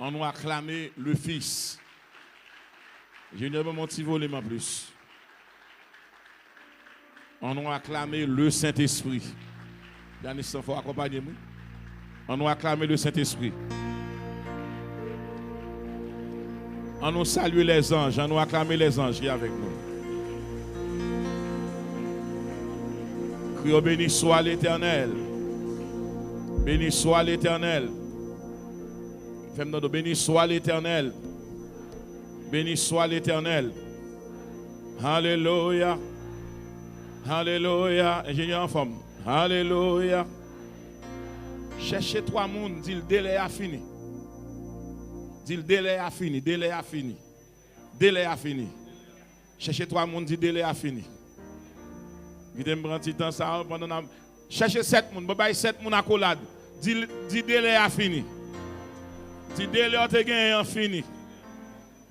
On nous acclamer le Fils. Je ne vais pas mon petit volume en plus. On nous acclamer le Saint-Esprit. Yannis, il faut accompagner moi. On nous acclamer le Saint-Esprit. On nous salue les anges. On nous acclamer les anges qui sont avec nous. Crions béni soit l'Éternel. Béni soit l'Éternel. Fais-moi de béni soit l'Éternel. Béni soit l'Éternel. Alléluia. Alléluia. Ingénieur en forme. Alléluia. Cherchez trois mondes, dit le délai a fini. Dit le délai a fini, délai a fini. Délai a fini. Cherchez trois mondes, dit délai a fini. Vous me prendre un petit temps ça pendant cherchez 7 mondes, bye 7 mondes à collade. Dit délai a fini. Dit délai a gagné fini.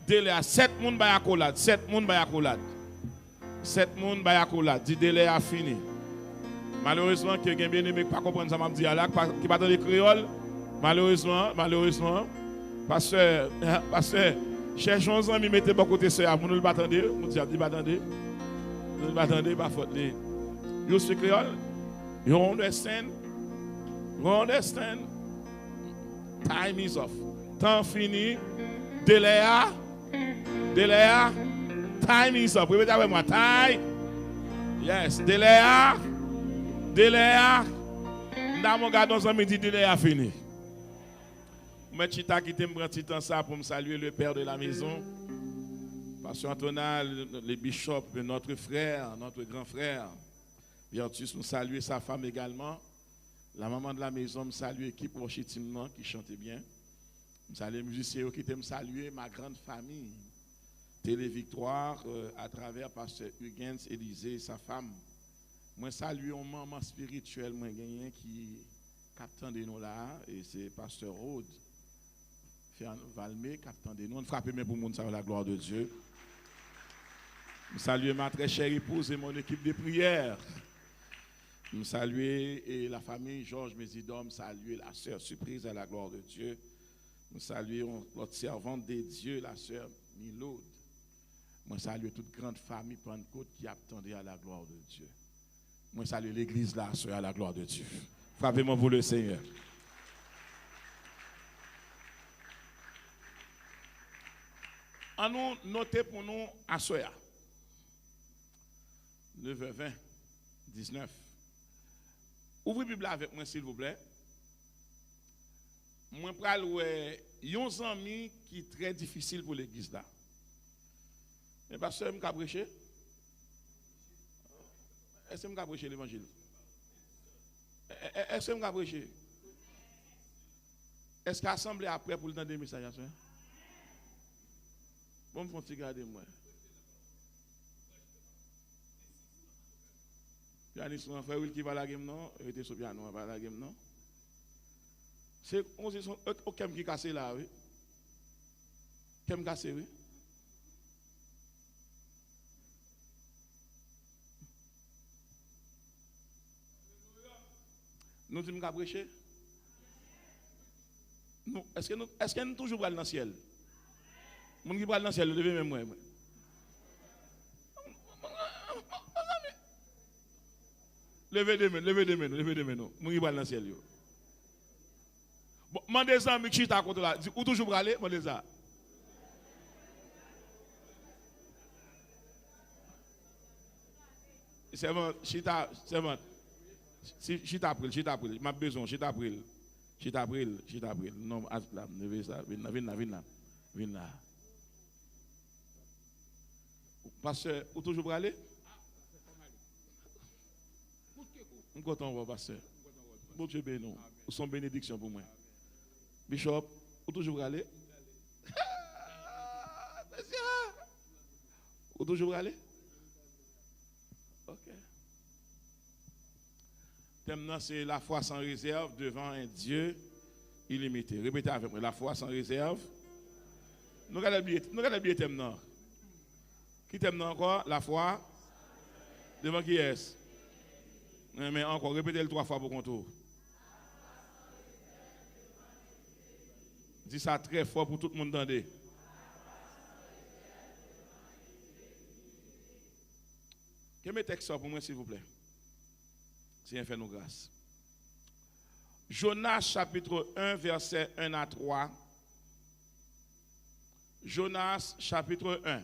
Délai a 7 mondes à collade, 7 mondes à collade. 7 mondes à collade, dit délai a fini. Malheureusement, que bien aimé pas comprendre ça m'a dit là qui pas dans les créoles. Malheureusement, parce que cherchons un ami mettez pas côté ça, vous ne le pas attendre, vous dit pas attendre. Vous ne pas attendre pas faute. You speak créole? You understand? You understand? Time is off. Temps fini. Délai. Time is up. Répétez avec moi. Time. Yes. Délai. Dans mon gars, dans un midi, délai a fini. Mais Chita qui t'aime prendre temps ça pour me saluer le père de la maison. Pasteur Antonal, le bishop, notre frère, notre grand frère. Virtus, nous saluer sa femme également. La maman de la maison me salue l'équipe worship team qui chantait bien. Je salue les musiciens qui t'aiment saluer ma grande famille. Télé Victoire à travers pasteur Hugens Élisée et sa femme. Moi salue un maman spirituel moi gagné qui captain de nous là et c'est pasteur Rode. Valmé captain de nous. On frappe mais pour monde ça la gloire de Dieu. Je salue ma très chère épouse et mon équipe de prière. Je salue et la famille Georges Mésidom, saluer la sœur surprise à la gloire de Dieu. Nous saluons notre servante de Dieu, la sœur Milaude. Moi salue toute grande famille Pentecôte qui attendait à la gloire de Dieu. Moi salue l'église là, sœur à la gloire de Dieu. Frappez-moi pour le Seigneur. En nous noter pour nous à Soya. 9h20, 19. Ouvrez la Bible avec moi, s'il vous plaît. Moi, je vais un ami qui est très difficile pour l'église là. Mais parce que je vais prêcher. Est-ce que je vais prêcher l'évangile? Est-ce que je vais prêcher? Est-ce que l'assemblée après pour le temps des messages? Bon, je vais regarder moi. Yannis, mon frère, qui va la game, non? Il était sur le piano, va la game, non? C'est aucun qui casse là, oui. Qui casse, oui. Nous disons qu'à prêcher? Est-ce que nous toujours dans le ciel? Nous qui parlent dans le ciel, levez même moi. Levez des mains. Nous qui parlent dans le ciel. Bon, mandez ça, mais qui est à côté là? Où toujours pour aller? Mandez ça. C'est bon, chita pris. M'a besoin, chita pris. Non, levez ça, viens là. Pasteur, où toujours pour aller? Je suis content, pasteur. Bon Dieu béni, nous sommes bénédiction pour moi. Bishop, où toujours pour aller? Où toujours pour aller? Ok. Thème c'est la foi sans réserve devant un Dieu illimité. Répétez avec moi, la foi sans réserve. Nous allons bien thème. Qui t'aime encore? La foi. Devant qui est-ce? Mais encore, répétez-le 3 fois pour qu'on trouve. Dis ça très fort pour tout le monde entendre. Que mes textes pour moi, s'il vous plaît. Si fait nous grâce. Jonas chapitre 1, verset 1 à 3. Jonas chapitre 1.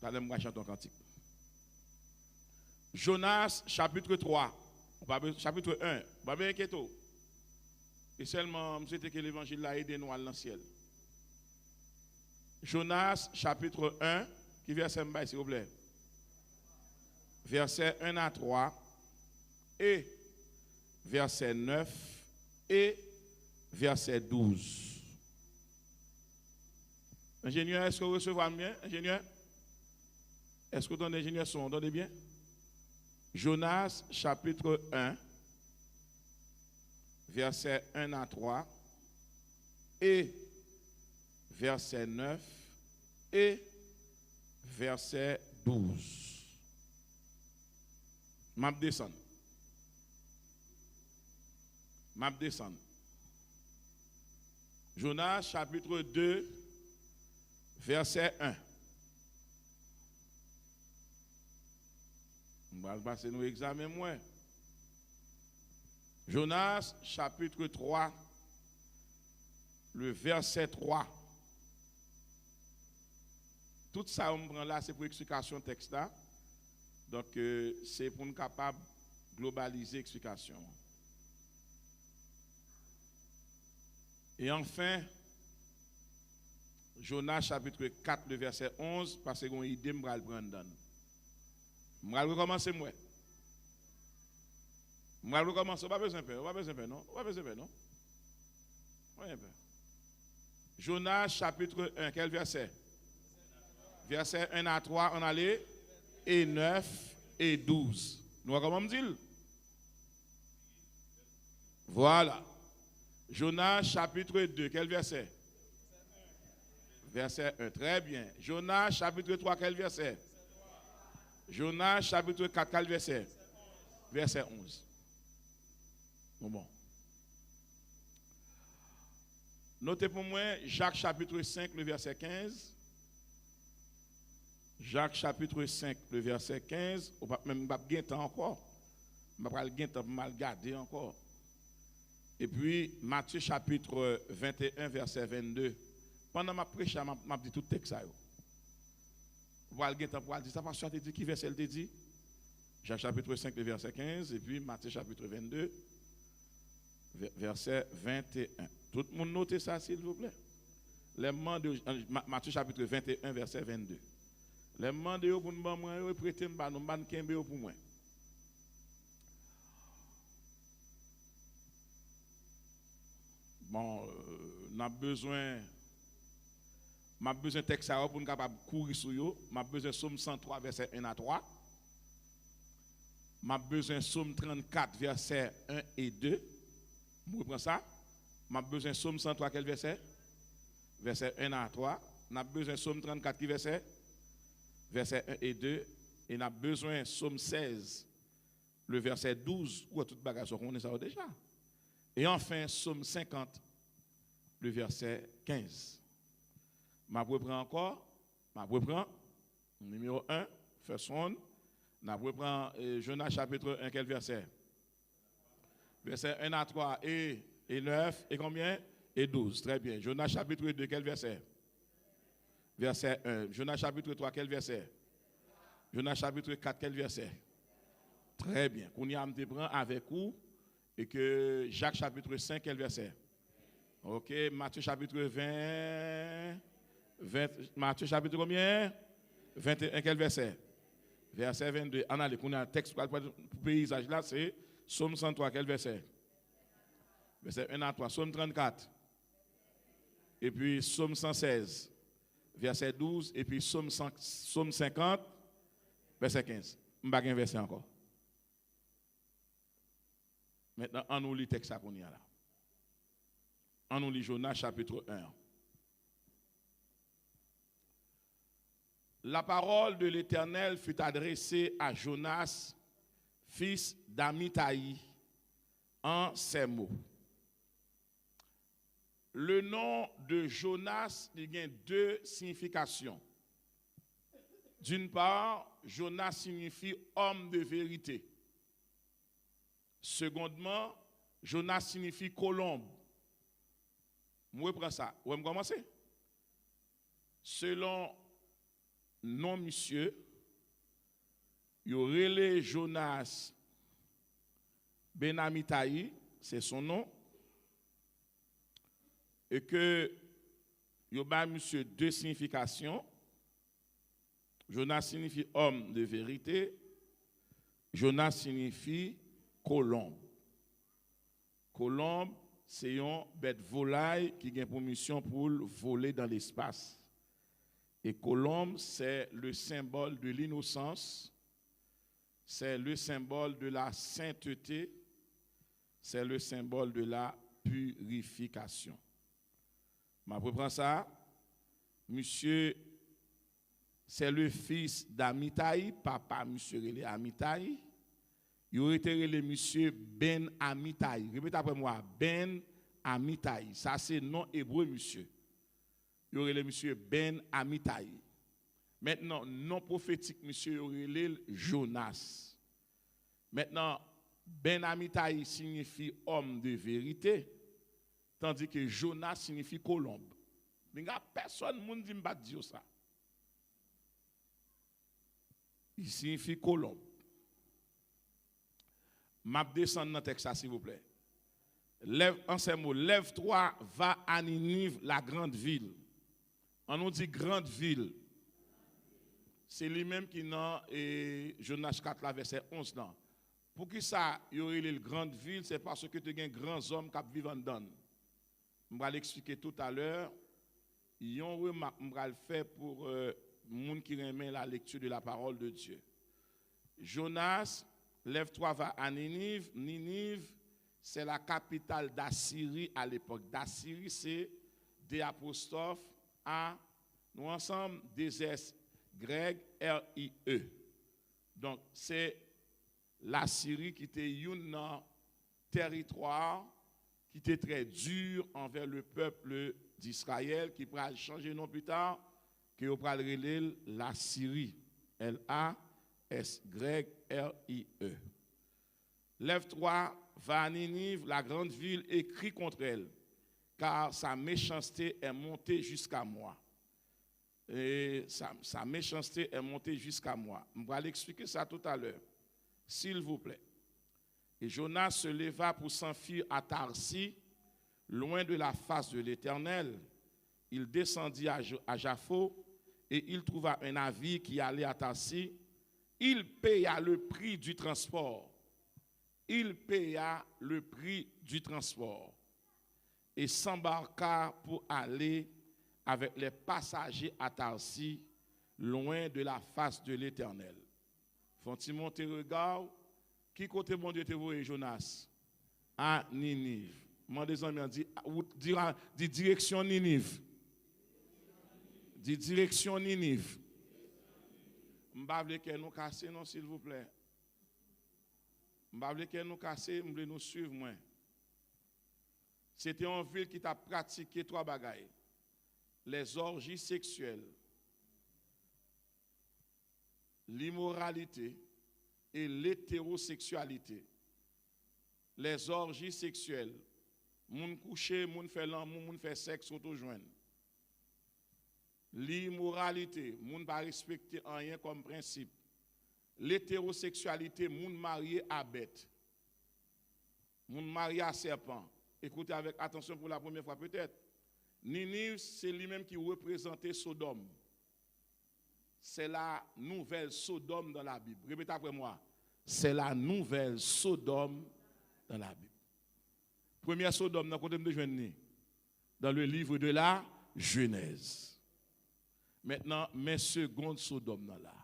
Allez-moi chanter un cantique. Jonas chapitre 3. Chapitre 1. Pas bien inquiété. Et seulement, c'était que l'évangile a aidé nous à dans le ciel. Jonas chapitre 1. Qui verset s'il vous plaît? Verset 1 à 3 et verset 9 et verset 12. Ingénieur, est-ce que vous recevez bien? Ingénieur? Est-ce que ton ingénieur son entendez bien? Jonas chapitre 1, verset 1 à 3 et verset 9 et verset 12. M'a descend. Jonas chapitre 2, verset 1. On va passer nos examens moins. Jonas chapitre 3, le verset 3. Tout ça, on prend là, c'est pour explication texte là. Donc, c'est pour nous capables de globaliser l'explication. Et enfin, Jonas chapitre 4, le verset 11, parce que j'ai une idée, je vais le prendre. Je vais recommencer moi. Je vais recommencer, pas besoin de peur, non? Pas besoin de peur, non? Jonas chapitre 1, quel verset? Verset 1 à 3, on allait, et 9 et 12. Nous voyons comment on dit? Voilà. Jonas chapitre 2, quel verset? Verset 1, très bien. Jonas chapitre 3, quel verset? Jonas chapitre 4, quel verset? Verset 11. Bon. Notez pour moi Jacques chapitre 5, le verset 15. Jacques chapitre 5, le verset 15. On va même pas gagner temps encore. On va pas gagner temps pour mal garder encore. Et puis Matthieu chapitre 21, verset 22. Pendant ma prêche, m'a dit tout texte ça. On va gagner temps pour dire ça parce que tu dit qui verset elle te dit? Jacques chapitre 5, le verset 15 et puis Matthieu chapitre 22, verset 21. Tout le monde note ça s'il vous plaît. Les mandats Matthieu chapitre 21, verset 22. Les mandats pour nous moi prêter nous ban kembe pour moi. Bon, n'a besoin de texte pour nous capable courir sur yo, m'a besoin Somme 103 verset 1 à 3. M'a besoin Somme 34 verset 1 et 2. Vous reprenez ça? M'a besoin Somme 103 quel verset? Verset 1 à 3. N'a besoin Somme 34 qui verset? Verset 1 et 2. Et n'a besoin Somme 16 le verset 12 ou toute bagage on connaît ça déjà. Et enfin Somme 50 le verset 15. M'a reprend encore, numéro 1, first one. N'a reprend Jonas chapitre 1 quel verset? Verset 1 à 3 et 9 et combien? Et 12. Très bien. Jonas chapitre 2 quel verset? Verset 1. Jonas chapitre 3 quel verset? Jonas chapitre 4 quel verset? Très bien. Qu'on y a me prend avec vous et que Jacques chapitre 5 quel verset? OK, Matthieu chapitre 20 Matthieu chapitre combien? 21 quel verset? Verset 22. On a un texte pour le paysage là, c'est Somme 103 quel verset? Verset 1 à 3. Somme 34. Et puis Somme 116. Verset 12. Et puis Somme 50. Verset 15. Je ne vais pas verset encore. Maintenant, on nous lit le texte qu'on y a là. On nous lit Jonas chapitre 1. La parole de l'Éternel fut adressée à Jonas, fils d'Amithaï, en ces mots. le nom de Jonas, il a deux significations. D'une part, Jonas signifie homme de vérité. Secondement, Jonas signifie colombe. Moi, je prends ça. Vous commencer? Selon nom monsieur, il y aurait le Jonas Ben Amitai, c'est son nom, et que il y a monsieur deux significations. Jonas signifie homme de vérité, Jonas signifie colombe. Colombe, c'est une bête volaille qui a pour mission pour voler dans l'espace. Et colombe, c'est le symbole de l'innocence, c'est le symbole de la sainteté, c'est le symbole de la purification. Je reprends ça. Monsieur, c'est le fils d'Amitai, papa, monsieur Relé Amitai. Il aurait été le monsieur Ben Amitai. Répétez après moi, Ben Amitai. Ça, c'est nom hébreu, monsieur. Il y aurait le monsieur Ben Amitai. Maintenant, nom prophétique, monsieur, il y aurait le Jonas. Maintenant, Ben Amitai signifie homme de vérité, tandis que Jonas signifie colombe. Il n'y a personne qui ne dit dire ça. Il signifie colombe. M'a descendre dans le texte, s'il vous plaît. Lève, en ces mots, lève-toi, va à Ninive, la grande ville. On nous dit grande ville. C'est lui-même qui dans Jonas 4, là, verset 11. Là. Pour qui ça, il y aurait une grande ville, c'est parce que tu as un grand homme qui vit en dedans. Je vais l'expliquer tout à l'heure. Il y a une remarque que je vais le faire pour les gens qui aiment la lecture de la parole de Dieu. Jonas, lève-toi, va à Ninive. Ninive, c'est la capitale d'Assyrie à l'époque. D'Assyrie, c'est des apostrophes A, nous ensemble, des S, grec, R-I-E. Donc, c'est la Syrie qui était un territoire qui était très dur envers le peuple d'Israël, qui pourra changer nom plus tard, qui pourra relayer la Syrie. L-A-S-Y-R-I-E. Lève-toi, va à Ninive, la grande ville, écris contre elle, car sa méchanceté est montée jusqu'à moi. Et sa méchanceté est montée jusqu'à moi. Je vais l'expliquer ça tout à l'heure, s'il vous plaît. Et Jonas se leva pour s'enfuir à Tarsis, loin de la face de l'Éternel. Il descendit à Jaffo et il trouva un navire qui allait à Tarsis. Il paya le prix du transport. Il paya le prix du transport et s'embarqua pour aller avec les passagers à Tarsis, loin de la face de l'Éternel. Font-ils monter regard? Qui côté mon Dieu te voyez, Jonas? À Ninive. Mon des amis dit direction Ninive. Dit direction Ninive. M'bavle que nous casser non s'il vous plaît. M'bavle que nous casser, m'bavle nous suivre moi. C'était une ville qui t'a pratiqué trois bagailles. Les orgies sexuelles, l'immoralité et l'hétérosexualité. Les orgies sexuelles, moun coucher, moun fait l'amour, moun fait sexe auto-joindre. L'immoralité, moun pas respecter rien comme principe. L'hétérosexualité, moun marié à bête. Moun marié à serpent. Écoutez avec attention pour la première fois peut-être. Ninive, c'est lui-même qui représentait Sodome. C'est la nouvelle Sodome dans la Bible. Répétez après moi. C'est la nouvelle Sodome dans la Bible. Première Sodome, dans côté de joindre dans le livre de la Genèse. Maintenant, mes secondes Sodome dans là.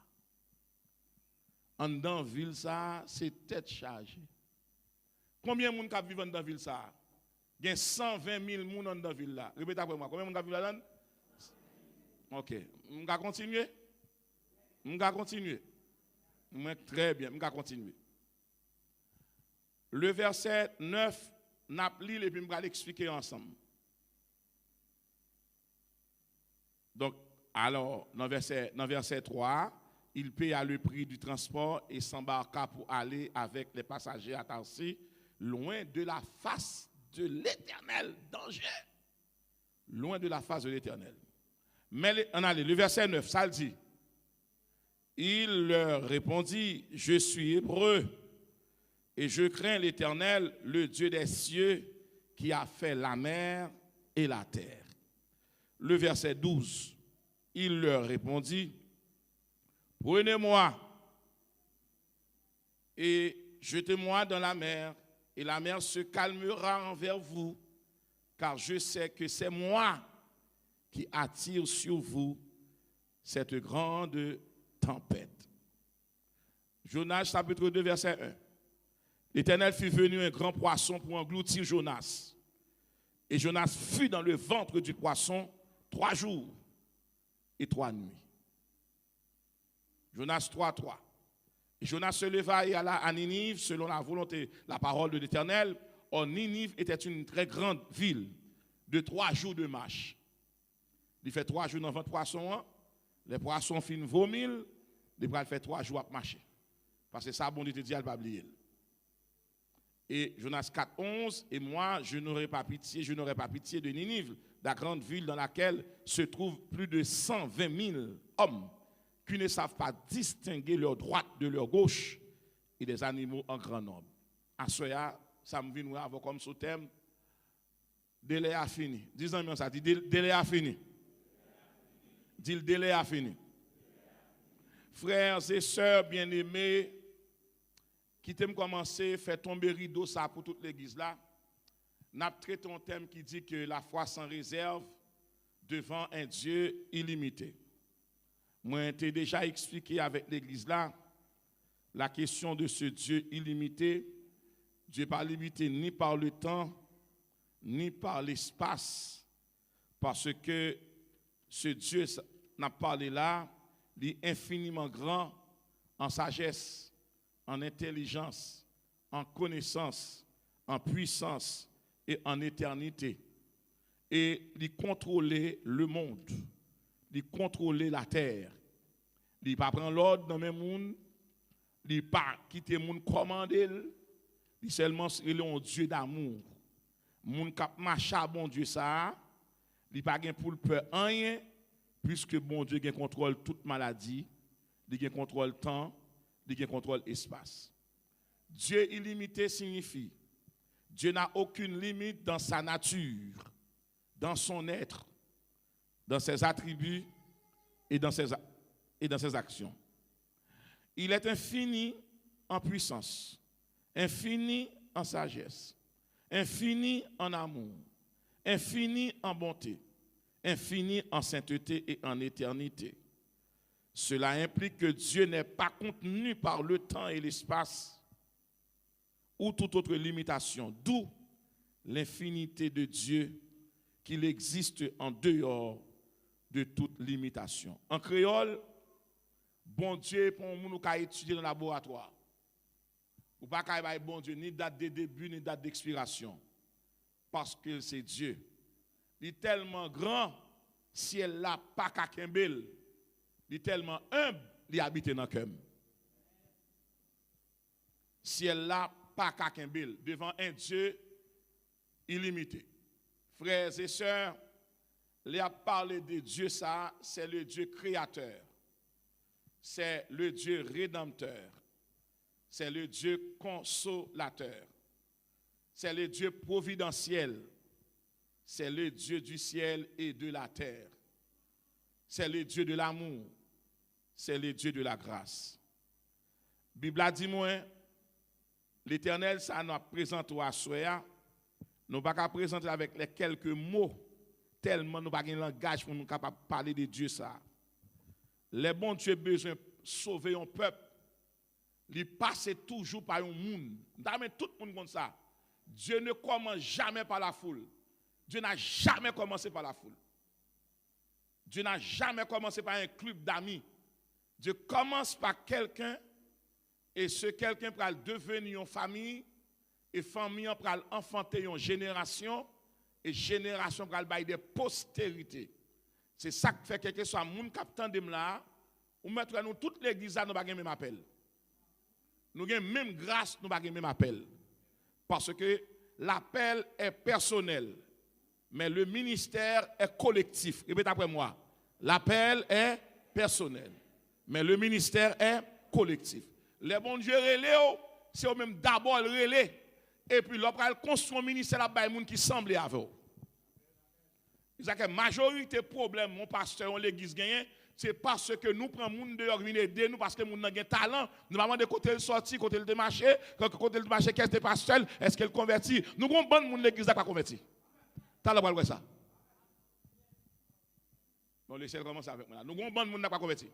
En dans ville ça, c'est tête chargée. Combien de monde vivent dans ville ça? Il y a 120 000 personnes dans la ville là. Répétez après moi. Combien de monde vivent là-dedans? Ok. On va continuer? On va continuer. Très bien. On va continuer. Le verset 9, n'a pris et puis on va l'expliquer ensemble. Donc, alors, dans verset 3, il paya le prix du transport et s'embarqua pour aller avec les passagers à Tarsis, loin de la face de l'Éternel. Danger! Loin de la face de l'Éternel. Mais le verset 9, ça le dit. Il leur répondit, je suis hébreu et je crains l'Éternel, le Dieu des cieux, qui a fait la mer et la terre. Le verset 12, il leur répondit, prenez-moi et jetez-moi dans la mer, et la mer se calmera envers vous, car je sais que c'est moi qui attire sur vous cette grande tempête. Jonas chapitre 2 verset 1. L'Éternel fut venu un grand poisson pour engloutir Jonas. Et Jonas fut dans le ventre du poisson 3 jours et 3 nuits. Jonas 3:3. Et Jonas se leva et alla à Ninive selon la volonté, la parole de l'Éternel. Or, Ninive était une très grande ville de 3 jours de marche. Il fait 3 jours dans le ventre poisson. Les poissons finissent vomir. Il fait 3 jours à marcher. Parce que ça, bon Dieu te dit, elle va oublier. Et Jonas 4:11, et moi, je n'aurai pas pitié de Ninive, la grande ville dans laquelle se trouvent plus de 120 000 hommes qui ne savent pas distinguer leur droite de leur gauche et des animaux en grand nombre. À cela, ça me vient avoir comme sous-thème, délai a fini. Dis-moi ça, dit délai a fini. Dit le délai a fini. Frères et sœurs bien-aimés, qui t'aiment commencer à faire tomber rideau ça pour toute l'église là, n'a traité un thème qui dit que la foi sans réserve devant un Dieu illimité. Moi, j'ai déjà expliqué avec l'église là la question de ce Dieu illimité. Dieu n'est pas limité ni par le temps, ni par l'espace, parce que ce Dieu n'a parlé là, il est infiniment grand en sagesse, en intelligence, en connaissance, en puissance et en éternité. Et il contrôlait le monde, il contrôlait la terre. Il ne pas prendre l'ordre dans le monde, il ne pas quitter le monde commander, il seulement il est un Dieu d'amour. Le monde qui marche à bon Dieu ça, il n'a pas pour le peur rien, puisque bon Dieu a contrôle toute maladie, il contrôle temps, il contrôle espace. Dieu illimité signifie Dieu n'a aucune limite dans sa nature, dans son être, dans ses attributs et dans ses actions. Il est infini en puissance, infini en sagesse, infini en amour, infini en bonté, infini en sainteté et en éternité. Cela implique que Dieu n'est pas contenu par le temps et l'espace ou toute autre limitation, d'où l'infinité de Dieu qu'il existe en dehors de toute limitation. En créole, bon Dieu, pour nous qui étudier dans le laboratoire, ou pas qu'il bon Dieu, ni date de début, ni date d'expiration, parce que c'est Dieu. Il est tellement grand, si elle n'a pas qu'à Kembel, il est tellement humble, il habite dans le cœur. Si elle n'a pas qu'à Kembel, devant un Dieu illimité. Frères et sœurs, il a parlé de Dieu, ça, c'est le Dieu créateur. C'est le Dieu rédempteur. C'est le Dieu consolateur. C'est le Dieu providentiel. C'est le Dieu du ciel et de la terre. C'est le Dieu de l'amour. C'est le Dieu de la grâce. La Bible a dit, moi, l'Éternel, ça nous présente à soi. Nous ne pouvons pas présenter avec les quelques mots, tellement nous n'avons pas de langage pour nous capables de parler de Dieu. Ça. Les bons Dieu besoin de sauver un peuple. Il passe toujours par un monde. Tout le monde comme ça. Dieu ne commence jamais par la foule. Dieu n'a jamais commencé par la foule. Dieu n'a jamais commencé par un club d'amis. Dieu commence par quelqu'un et ce quelqu'un peut devenir une famille et famille peut enfanter une génération et génération peut avoir des postérités. C'est ça qui fait que soit moun captant de là, ou mettre nous toute l'église là nous pas même appel. Nous avons même grâce, nous pas même appel. Parce que l'appel est personnel, mais le ministère est collectif. Répète après moi. L'appel est personnel, mais le ministère est collectif. Les bons dieux relais, c'est eux même d'abord le relais. Et puis, lorsqu'on construit un ministère, là-bas, il y a des gens qui semblent avec eux. C'est que la majorité des problèmes, mon pasteur, l'église gagne, c'est parce que nous prenons les gens de aider nous, parce que nous avons un talent. Nous avons de côté le sorti, côté le démarché, côté le démarché, qu'est-ce que le pasteur, est-ce qu'elle convertit? Nous avons bon monde l'église qui pas converti. T'as le droit de ça. Bon, laissez commencer avec moi. Nous avons bon monde qui pas converti.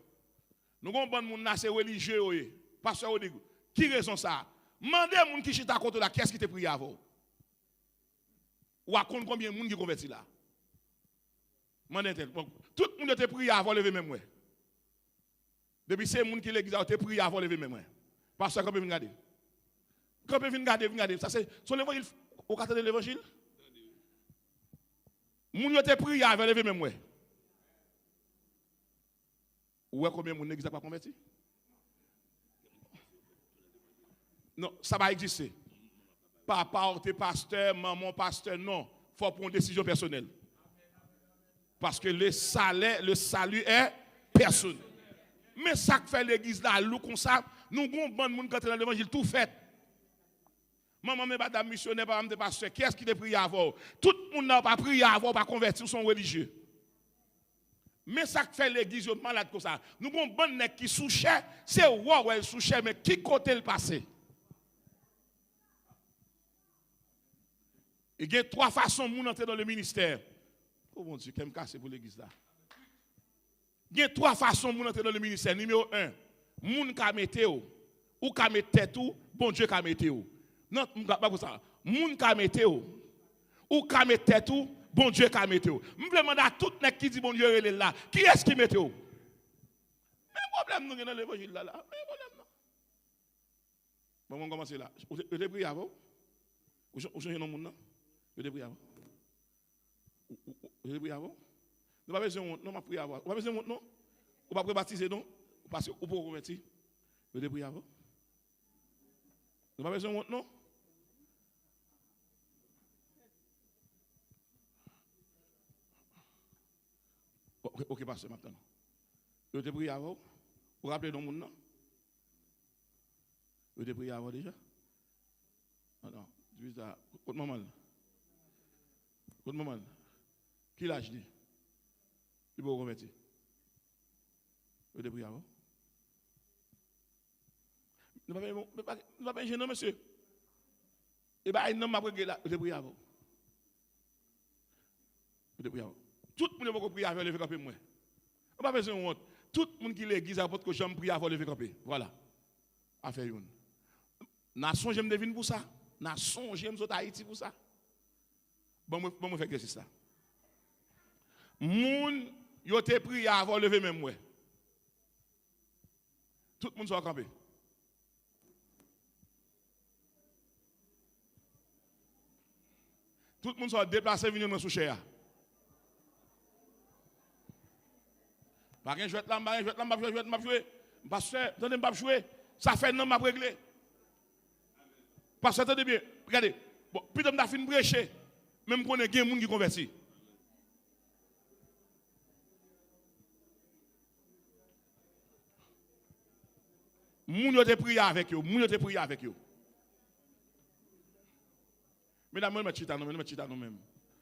Nous avons bon monde qui sont religieux. Pasteur, qui raison ça? Mandez à gens qui chita à côté là, qu'est-ce qui te prie avant? Ou à compte combien de gens qui converti là? Mandez tout le monde te prie avant lever même moi. Depuis ces gens qui l'église te prie avant lever même moi. Pasteur, quand vous regardez. Quand vous regardez, ça c'est son évangile au cadre de l'évangile. Moun yo te prie avant lever même moi. Ou combien de gens l'église pas converti? Non, ça va exister. Papa, t'es pasteur, maman, pasteur, non. Il faut prendre une décision personnelle. Parce que le salut est personnel. Mais ça que fait l'église là, nous comme ça, nous avons bon monde quand dans l'évangile tout fait. Maman, madame missionnaire, madame pasteur, qui est-ce qui te prie avant? Tout le monde n'a pas prié avant, pas converti, sont religieux. Mais ça que fait l'église malade comme ça. Nous avons bon nèg qui souche, c'est ouais souche, mais qui côté le passé? Il y a trois façons de entrer dans le ministère. Oh mon Dieu, qu'est-ce que casse pour l'église là? Il y a trois façons de entrer dans le ministère. Numéro 1, moun ka mette ou ka mette tête ou, bon Dieu ka mette ou. Non, pas pour ça. Moun ka mette ou ka mette tête ou, bon Dieu ka mette ou. Je demande à tout nèg qui dit bon Dieu est là. Qui est-ce qui mette ou? Mais problème nous dans l'évangile là. Mais problème non. Bon, on commence là. Vous avez prié avant? Vous changez non moun non? Vous avez prié avant? Vous avez prié avant? Nous pas besoin de non, prier avant. Vous pas besoin de non? Vous pas baptiser non? Parce que vous pouvez convertir. Vous avez prié avant? Nous pas besoin de non? Ok, pasteur, maintenant. Vous avez prié avant? Vous vous rappelez non moun non? Vous avez prié avant déjà? Non, dis ça. Votre maman. Votre maman. Qui l'âge dit? Il peut convertir. Vous avez prié avant? Nous ne pas pas gêner, monsieur. Et bien, il n'a pas prié là. Vous avez prié avant? Vous avez prié avant? Tout le monde peut prier avant de lever camper moi. On pas besoin de honte. Tout le monde qui l'église a porte que j'aime prier avant de lever camper. Voilà. Affaire une. Nation j'aime devine pour ça. Nation j'aime sur Haïti pour ça. Bon moi faire que c'est ça. Moun yo te prié avant de lever même moi. Tout le monde soit campé. Tout le monde soit déplacé venir dans sous cher. Pas rien jouer là, m'a jouer. Pasteur, attendez, m'a jouer. Ça fait non m'a réglé. Pasteur, attendez bien. Regardez. Bon, puis on a fini prêcher. Même qu'on ait des gens qui converti. Moun yo te prié avec eux, moun yo te prié avec eux. Mesdames, moi, je me chita nous même.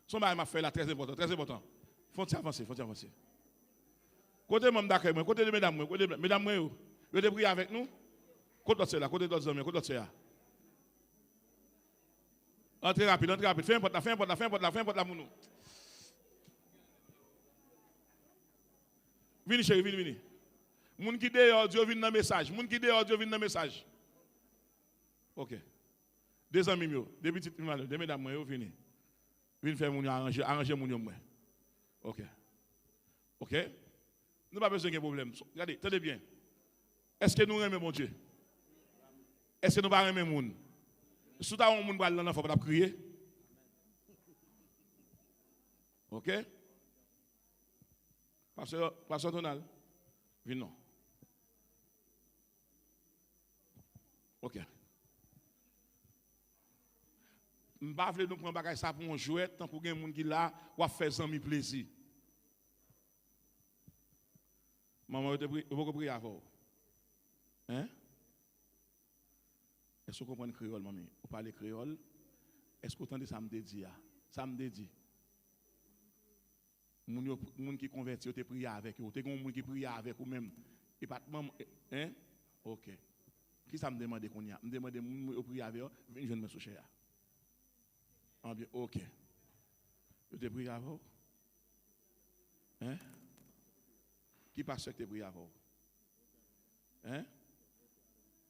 Son mari m'a fait là très important, très important. Faut avancer. Côté même d'accord, côté de mesdames, mesdames, vous te prié avec nous. Côté de cela, côté d'autres hommes, côté de cela. Entrez rapide. Fais un porte là pour nous. Vini chérie, vini. Moun qui dehors, Dieu vient dans le message. OK. Deux amis mieux, deux petites malades, deux mesdames moi vini. Vini faire moun arranger moun yo moi. OK. Nous pas besoin de problème. Regardez, tenez bien. Est-ce que nous aimons mon Dieu? Est-ce que nous pas aimer moun? Si tu as un monde il faut pas crier. OK? Pasteur Donald, viens non. Ok. Je ne vais pas nous prendre ça pour un jouet, tant pour un monde qui là, ou faire zami plaisir. Maman, vous pouvez prier avant. Hein? Est-ce que vous comprenez le créole, maman? Vous parlez créole? Est-ce que vous entendez ça me dit? Ça me dit. Les gens qui convertissent, vous priez avec eux. Vous avez des gens qui prient avec vous-même. Et pas maman, hein? Ok. Qui ça me demande qu'on y a? Me demande de prier avec eux, je vais me soucier. Ah bien, ok. Vous avez prié avec vous? Hein? Qui passe que tu prié avec vous? Hein?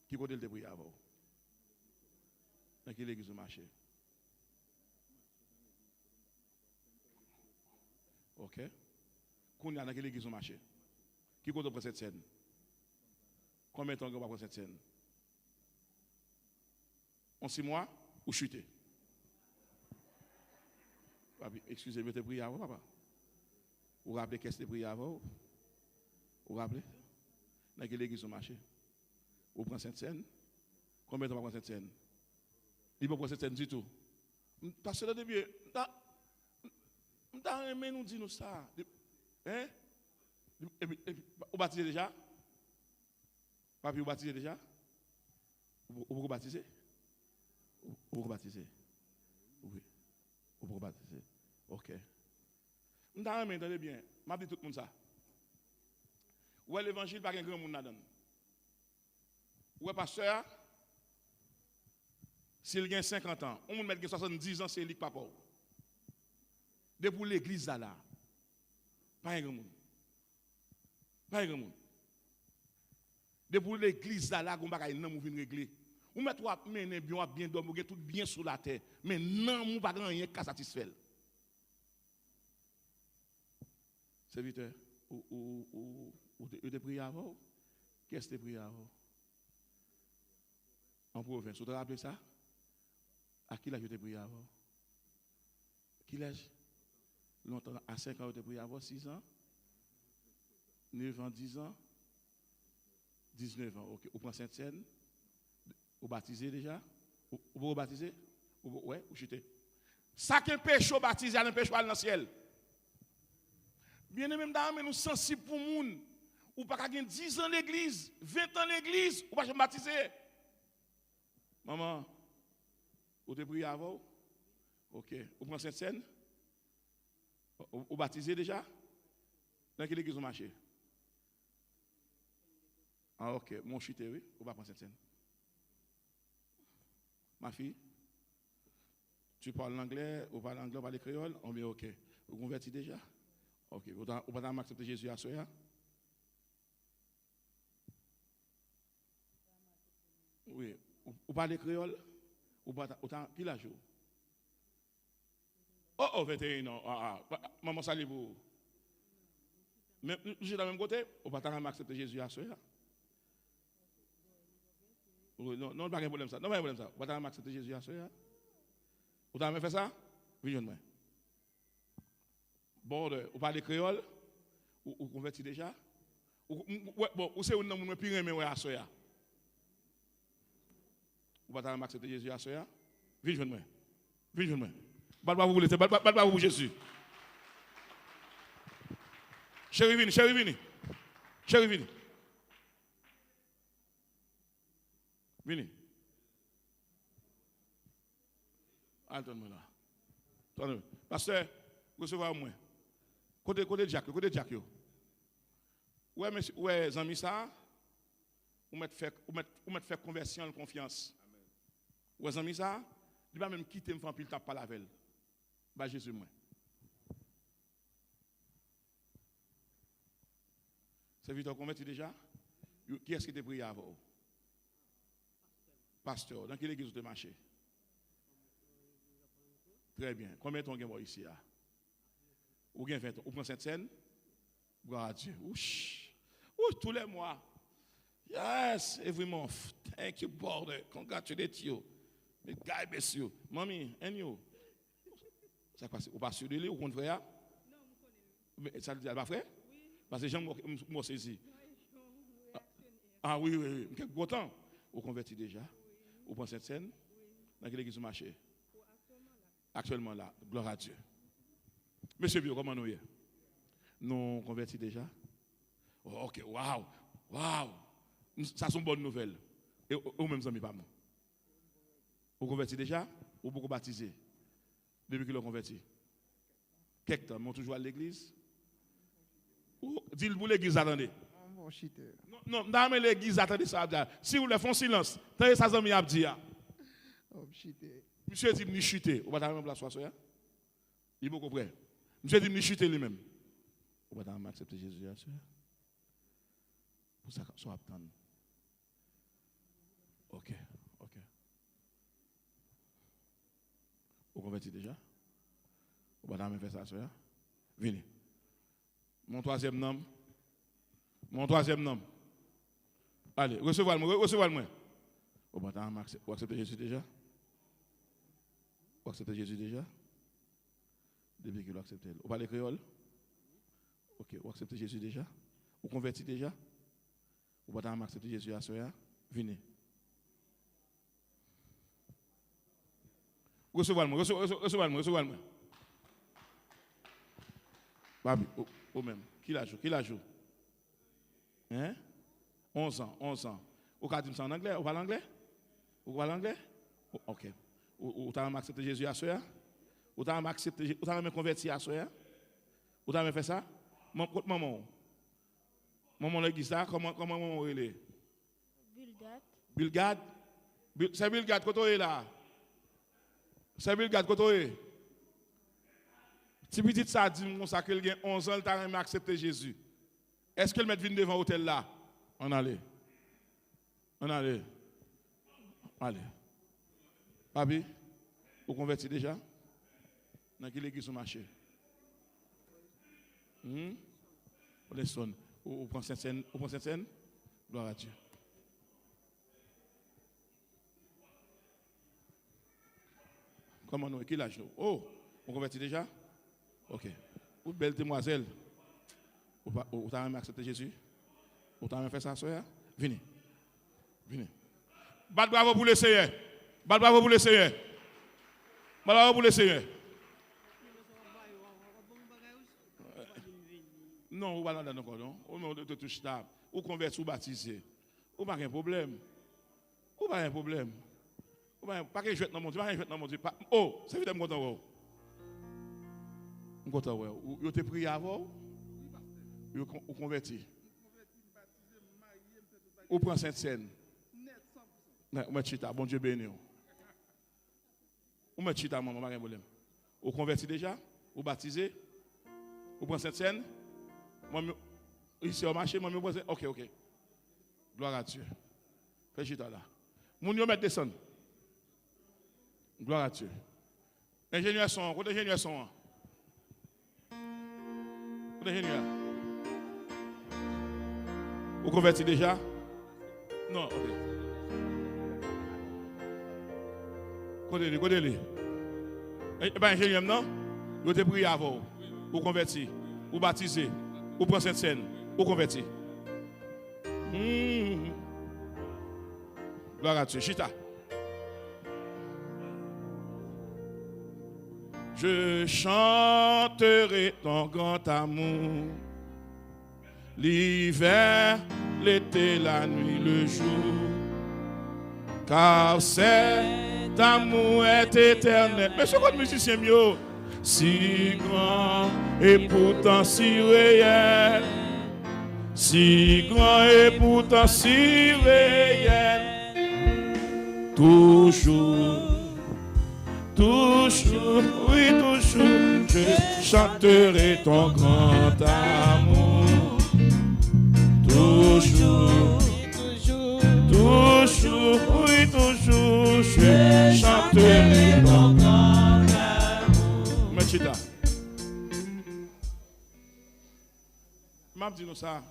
Qui côté le prié avec vous? Dans quelle église vous marchez? Ok. Qu'on y a dans quelle église vous marchez? Qui côté prend cette scène? Combien de temps vous prendre cette scène? En 6 mois ou chuter? Excusez-moi, tu prié avant, papa? Vous vous rappelez qu'est-ce que tu prié avant? Vous vous rappelez? Dans quelle église vous marchez? Vous prenez cette scène? Combien de temps vous prenez cette scène? Il ne peut pas prendre cette scène du tout. Parce que là, depuis, mais nous disons ça. Hein? Vous baptisez déjà? Papi, vous baptisez déjà? Vous baptisez? Vous baptisez? Oui. Vous baptisez? Ok. Mais entendez bien. Je dis tout le monde ça. Où est l'évangile par un grand monde là-dedans? Où est pasteur? S'il a 50 ans, on met 70 ans, c'est lui qui papa. Depuis l'église là, pas un grand monde. Pas un grand monde. Depuis l'église là, on va venir régler. On met toi bien dormir, tout bien sous la terre, mais non, on va rien qu'à satisfaire. Serviteur, ou te prié avant? Qu'est-ce que tu prié avant? En province, vous te rappelez ça? À qui l'âge tu prié avant? Qui l'âge? Longtemps, à 5 ans, tu prié avant, 6 ans? 9 ans, 10 ans? 19 ans, ok. Vous prenez Sainte-Seine? Vous baptisez déjà? Vous baptisez? Oui, vous chutez. Ça qui est péché baptisé, il y a un péché dans le ciel. Bien aimé, mais nous sensibles pour le monde. Ou pas qu'à 10 ans l'église, 20 ans l'église, ou pas jamais baptisé. Maman, vous te priez avant? Ok. Vous prenez cette scène? Vous baptisez déjà? Dans quelle église vous marchez? Ah ok, mon chute, oui. Vous pas prendre cette scène. Ma fille, tu parles l'anglais, ou parles l'anglais, ou parles créole? On dit ok. Vous convertis déjà? Ok. Vous pouvez accepter Jésus à soi? Oui. Vous parlez créole? Ou pas qui la joue? Oh, 21 ans. Maman, salut vous. Mais je suis dans le même côté, ou pas accepter Jésus à soi? Non, pas de problème ça. Non, pas de problème ça. Vous pas accepter Jésus à soi? Vous avez fait ça? Oui, moi. Bon, vous parlez créole? Vous convertis déjà? Bon, vous savez où nous sommes plus mais à soi? Vous pas accepter Jésus à soi? Viens, moi. Viens, moi. Balba vous laissez, balba vous Jésus. Chérie Vini, chérie Vini. Chérie Vini. Vini. Attends-moi là. Attends-moi. Pasteur, recevez moi. Côté Jack, yo. Ouais, monsieur, ouais, zami ça. Ou mettre faire conversion en confiance. Ouais, zami ça. Il va même quitter me faire pile tape pas la veille. Bah Jésus moi. Serviteur converti déjà? Qui est-ce qui t'a prié avant? Pasteur, dans quelle église vous êtes marché? Très bien. Combien de temps vous avez ici? Vous avez 20 ans. Vous prenez cette scène? Gloire à Dieu. Ouch, tous les mois. Yes, every month. Thank you, brother. Congratulate you. God bless you. Mommy, and you? Ça passe. Vous passez de lui, vous comprenez frère? Non, vous connaissez. Ça dit, elle va frère? Oui. Parce que moi saisi. Ah oui, oui, oui. Content. Vous converti déjà. Vous pensez cette scène? Dans quelle église vous marchez? Actuellement là. Gloire à Dieu. Monsieur Bio, comment nous y est? Nous convertis déjà? Oh, ok, waouh, waouh. Ça sont bonnes nouvelles. Et au même amis, pas moi. Vous convertis déjà? Ou beaucoup baptisé? Depuis que vous converti? Quelques temps, mais toujours à l'église? Dis-le pour l'église, attendez. Non, non, mais l'église, attendez ça. Si vous le faites silence, tenez ça, ça m'a dit. Monsieur dit, me chuter. Vous va même place soir. Il beaucoup près. Monsieur dit, me chuter lui-même. Vous va accepter Jésus, pour ça, soit attendre. Ok, ok. Vous convertissez déjà? Vous va faire ça, soeur. Venez. Mon troisième nom. Mon troisième nom. Allez, recevez-moi, recevez-moi. Vous acceptez Jésus déjà? Vous acceptez Jésus déjà? Depuis que vous acceptez. Vous parlez créole? Ok, vous acceptez Jésus déjà? Vous convertissez déjà? Vous pouvez accepter Jésus à soeur? Venez. Recevez-moi, recevez-moi, recevez-moi. Babi, au même. Qui l'a joué? Qui l'a joué? Hein? 11 ans, 11 ans. Vous pouvez dire ça en anglais? Vous parlez anglais? Vous parlez anglais? Ok. Vous avez accepté Jésus à soeur? Vous avez accepté, vous avez converti à soeur? Vous avez fait ça? Maman. Maman l'église ça, comment maman est? Bilgad. C'est Bilgad quand on est là. C'est Bilgad quand on est. Si petit ça dit mon ça qu'il a 11 ans, il t'a accepté Jésus. Est-ce qu'elle met venu devant l'hôtel là? On allait. On allait. Allez. Papi, vous convertissez déjà? Dans quelle église vous marchez? Vous prenez cette scène? Vous prenez cette scène? Gloire à Dieu. Comment nous? Qui l'âge? Oh, vous convertissez déjà? Ok. Vous belle demoiselle. Vous avez accepté Jésus? Vous avez fait ça, soeur? Venez. Venez. Bat bravo pour le Seigneur. Bat bravo pour le Seigneur. Bat bravo pour le Seigneur. Non, vous ne pouvez pas encore, non? Vous touchez table. Vous convertissez ou baptisez. Vous n'avez pas de problème. Vous n'avez pas de problème. Vous n'avez pas de jouet dans mon Dieu. Oh, c'est évidemment content. Je suis content. Vous avez prié avant? Vous convertissez. Vous prenez cette scène. Vous mettez chita. Bon Dieu béni. Vous mettez chita, maman, pas de problème. Vous convertissez déjà? Vous baptisez? Vous prenez cette scène? Ici au marché, moi, je ok, ok. Gloire à Dieu. Fais chita là. Mon Dieu, mettre descendre. Gloire à Dieu. Ingénieur son, côté ingénieur son. Côté ingénieur. Vous convertissez déjà? Non, ok. Côté-lui. Eh bien, ingénieur, non? Vous avez prié avant. Vous convertissez. Vous baptisez. Vous prenez cette scène. Vous convertissez. Gloire à Dieu. Chita. Je chanterai ton grand amour. L'hiver, l'été, la nuit, le jour. Car cet amour est éternel. Mais c'est quoi le musicien mieux? Si grand et pourtant si réel. Si grand et pourtant si réel. Toujours. Toujours, oui, toujours, je chanterai ton grand amour. Toujours, toujours, oui, toujours, je chanterai ton grand amour. Machida. M'a dit nous ça.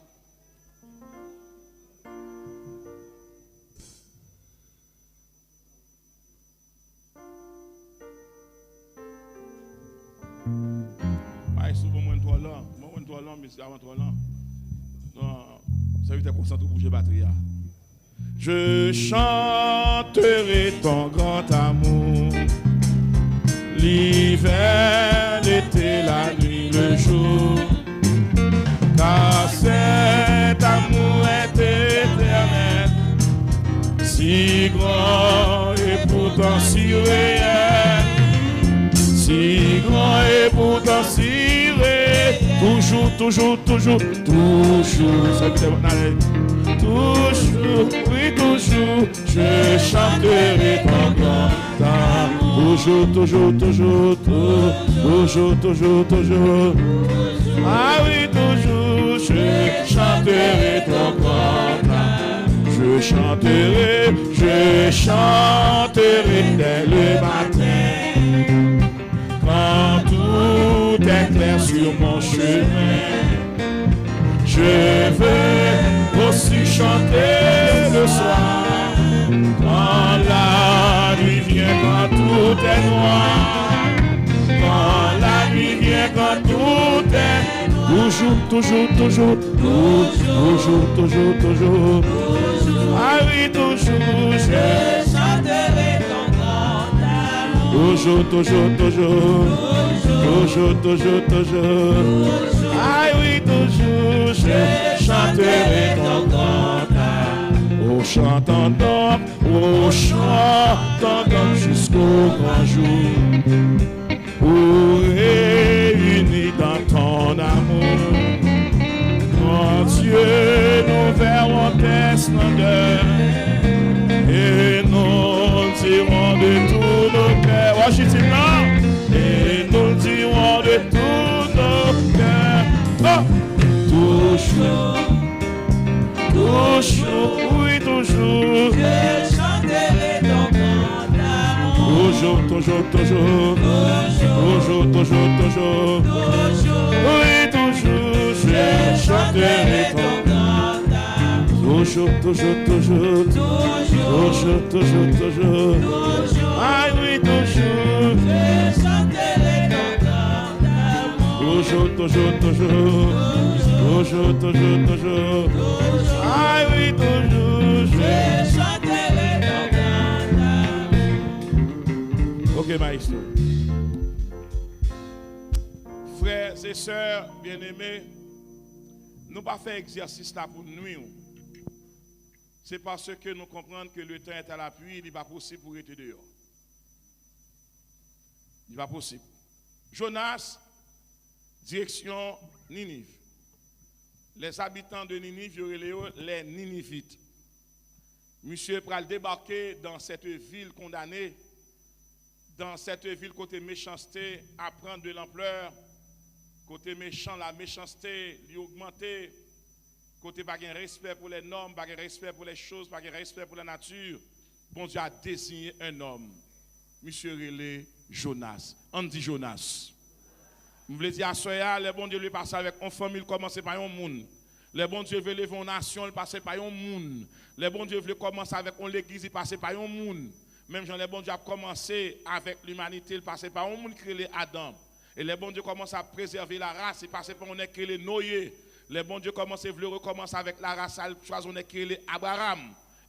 Souvent, moins 3 ans, mais avant 3 ans. Non, ça veut dire qu'on s'en trouve bouger batterie. Je chanterai ton grand amour, l'hiver, l'été, la nuit, le jour, car cet amour est éternel, si grand et pourtant si réel, si grand et pourtant si réel, toujours, toujours, toujours, toujours, ça veut dire toujours, oui, toujours, je chanterai ton grand amour. Toujours, toujours, toujours, toujours, toujours, toujours. Ah oui, toujours, je chanterai ton grand amour. Je chanterai dès le matin. Quand tout est clair sur mon chemin. Je veux aussi chanter le soir, quand la nuit vient, quand tout est noir, quand la nuit vient, quand tout est toujours, toujours, toujours, toujours, toujours, toujours, ah oui, toujours, je chanterai ton grand amour, toujours, toujours, toujours, toujours, toujours, toujours, ah oui, toujours, je chanterai ton grand amour. Au chantant donc jusqu'au grand jour, pour réunis dans ton amour. Mon Dieu, nous verrons tes splendeurs et nous dirons de tous nos cœurs. Et nous dirons de tous nos cœurs. Oh, toujours, oui, toujours. Je chanterai ton grand amour. Toujours, toujours, toujours. Toujours, toujours, toujours. Oui, toujours. Je chanterai ton grand amour. Toujours, toujours, toujours. Toujours, toujours, toujours. Ah oui, toujours. Je chanterai ton grand amour. Toujours, toujours, toujours. Toujours, toujours, toujours. Ah oui, toujours. Je chanterai ton grand amour. Ok, maestro. Frères et sœurs bien-aimés, nous pas faire exercice là pour nous. C'est parce que nous comprenons que le temps est à l'appui, il n'est pas possible pour être dehors. Il n'est pas possible. Jonas, direction Ninive. Les habitants de Ninive, les Ninivites. Monsieur pral débarquer dans cette ville condamnée, dans cette ville côté méchanceté, à prendre de l'ampleur, côté méchant, la méchanceté, lui augmenter, côté pas de respect pour les normes, pas de respect pour les choses, pas de respect pour la nature. Bon Dieu a désigné un homme, Monsieur Relé Jonas. On dit Jonas. Vous voulez dire à Soya, le bon Dieu lui passe avec une famille, commencer par un monde. Le bon Dieu veut lever une nation, il passe par un monde. Le bon Dieu veut commencer avec l'église, il passe par un monde. Même Jean, le bon Dieu a commencé avec l'humanité, il passe par un monde créé Adam. Et le bon Dieu commence à préserver la race, il passe par un monde créé Noé. Le bon Dieu commence à recommencer avec la race, il choisit un créé Abraham.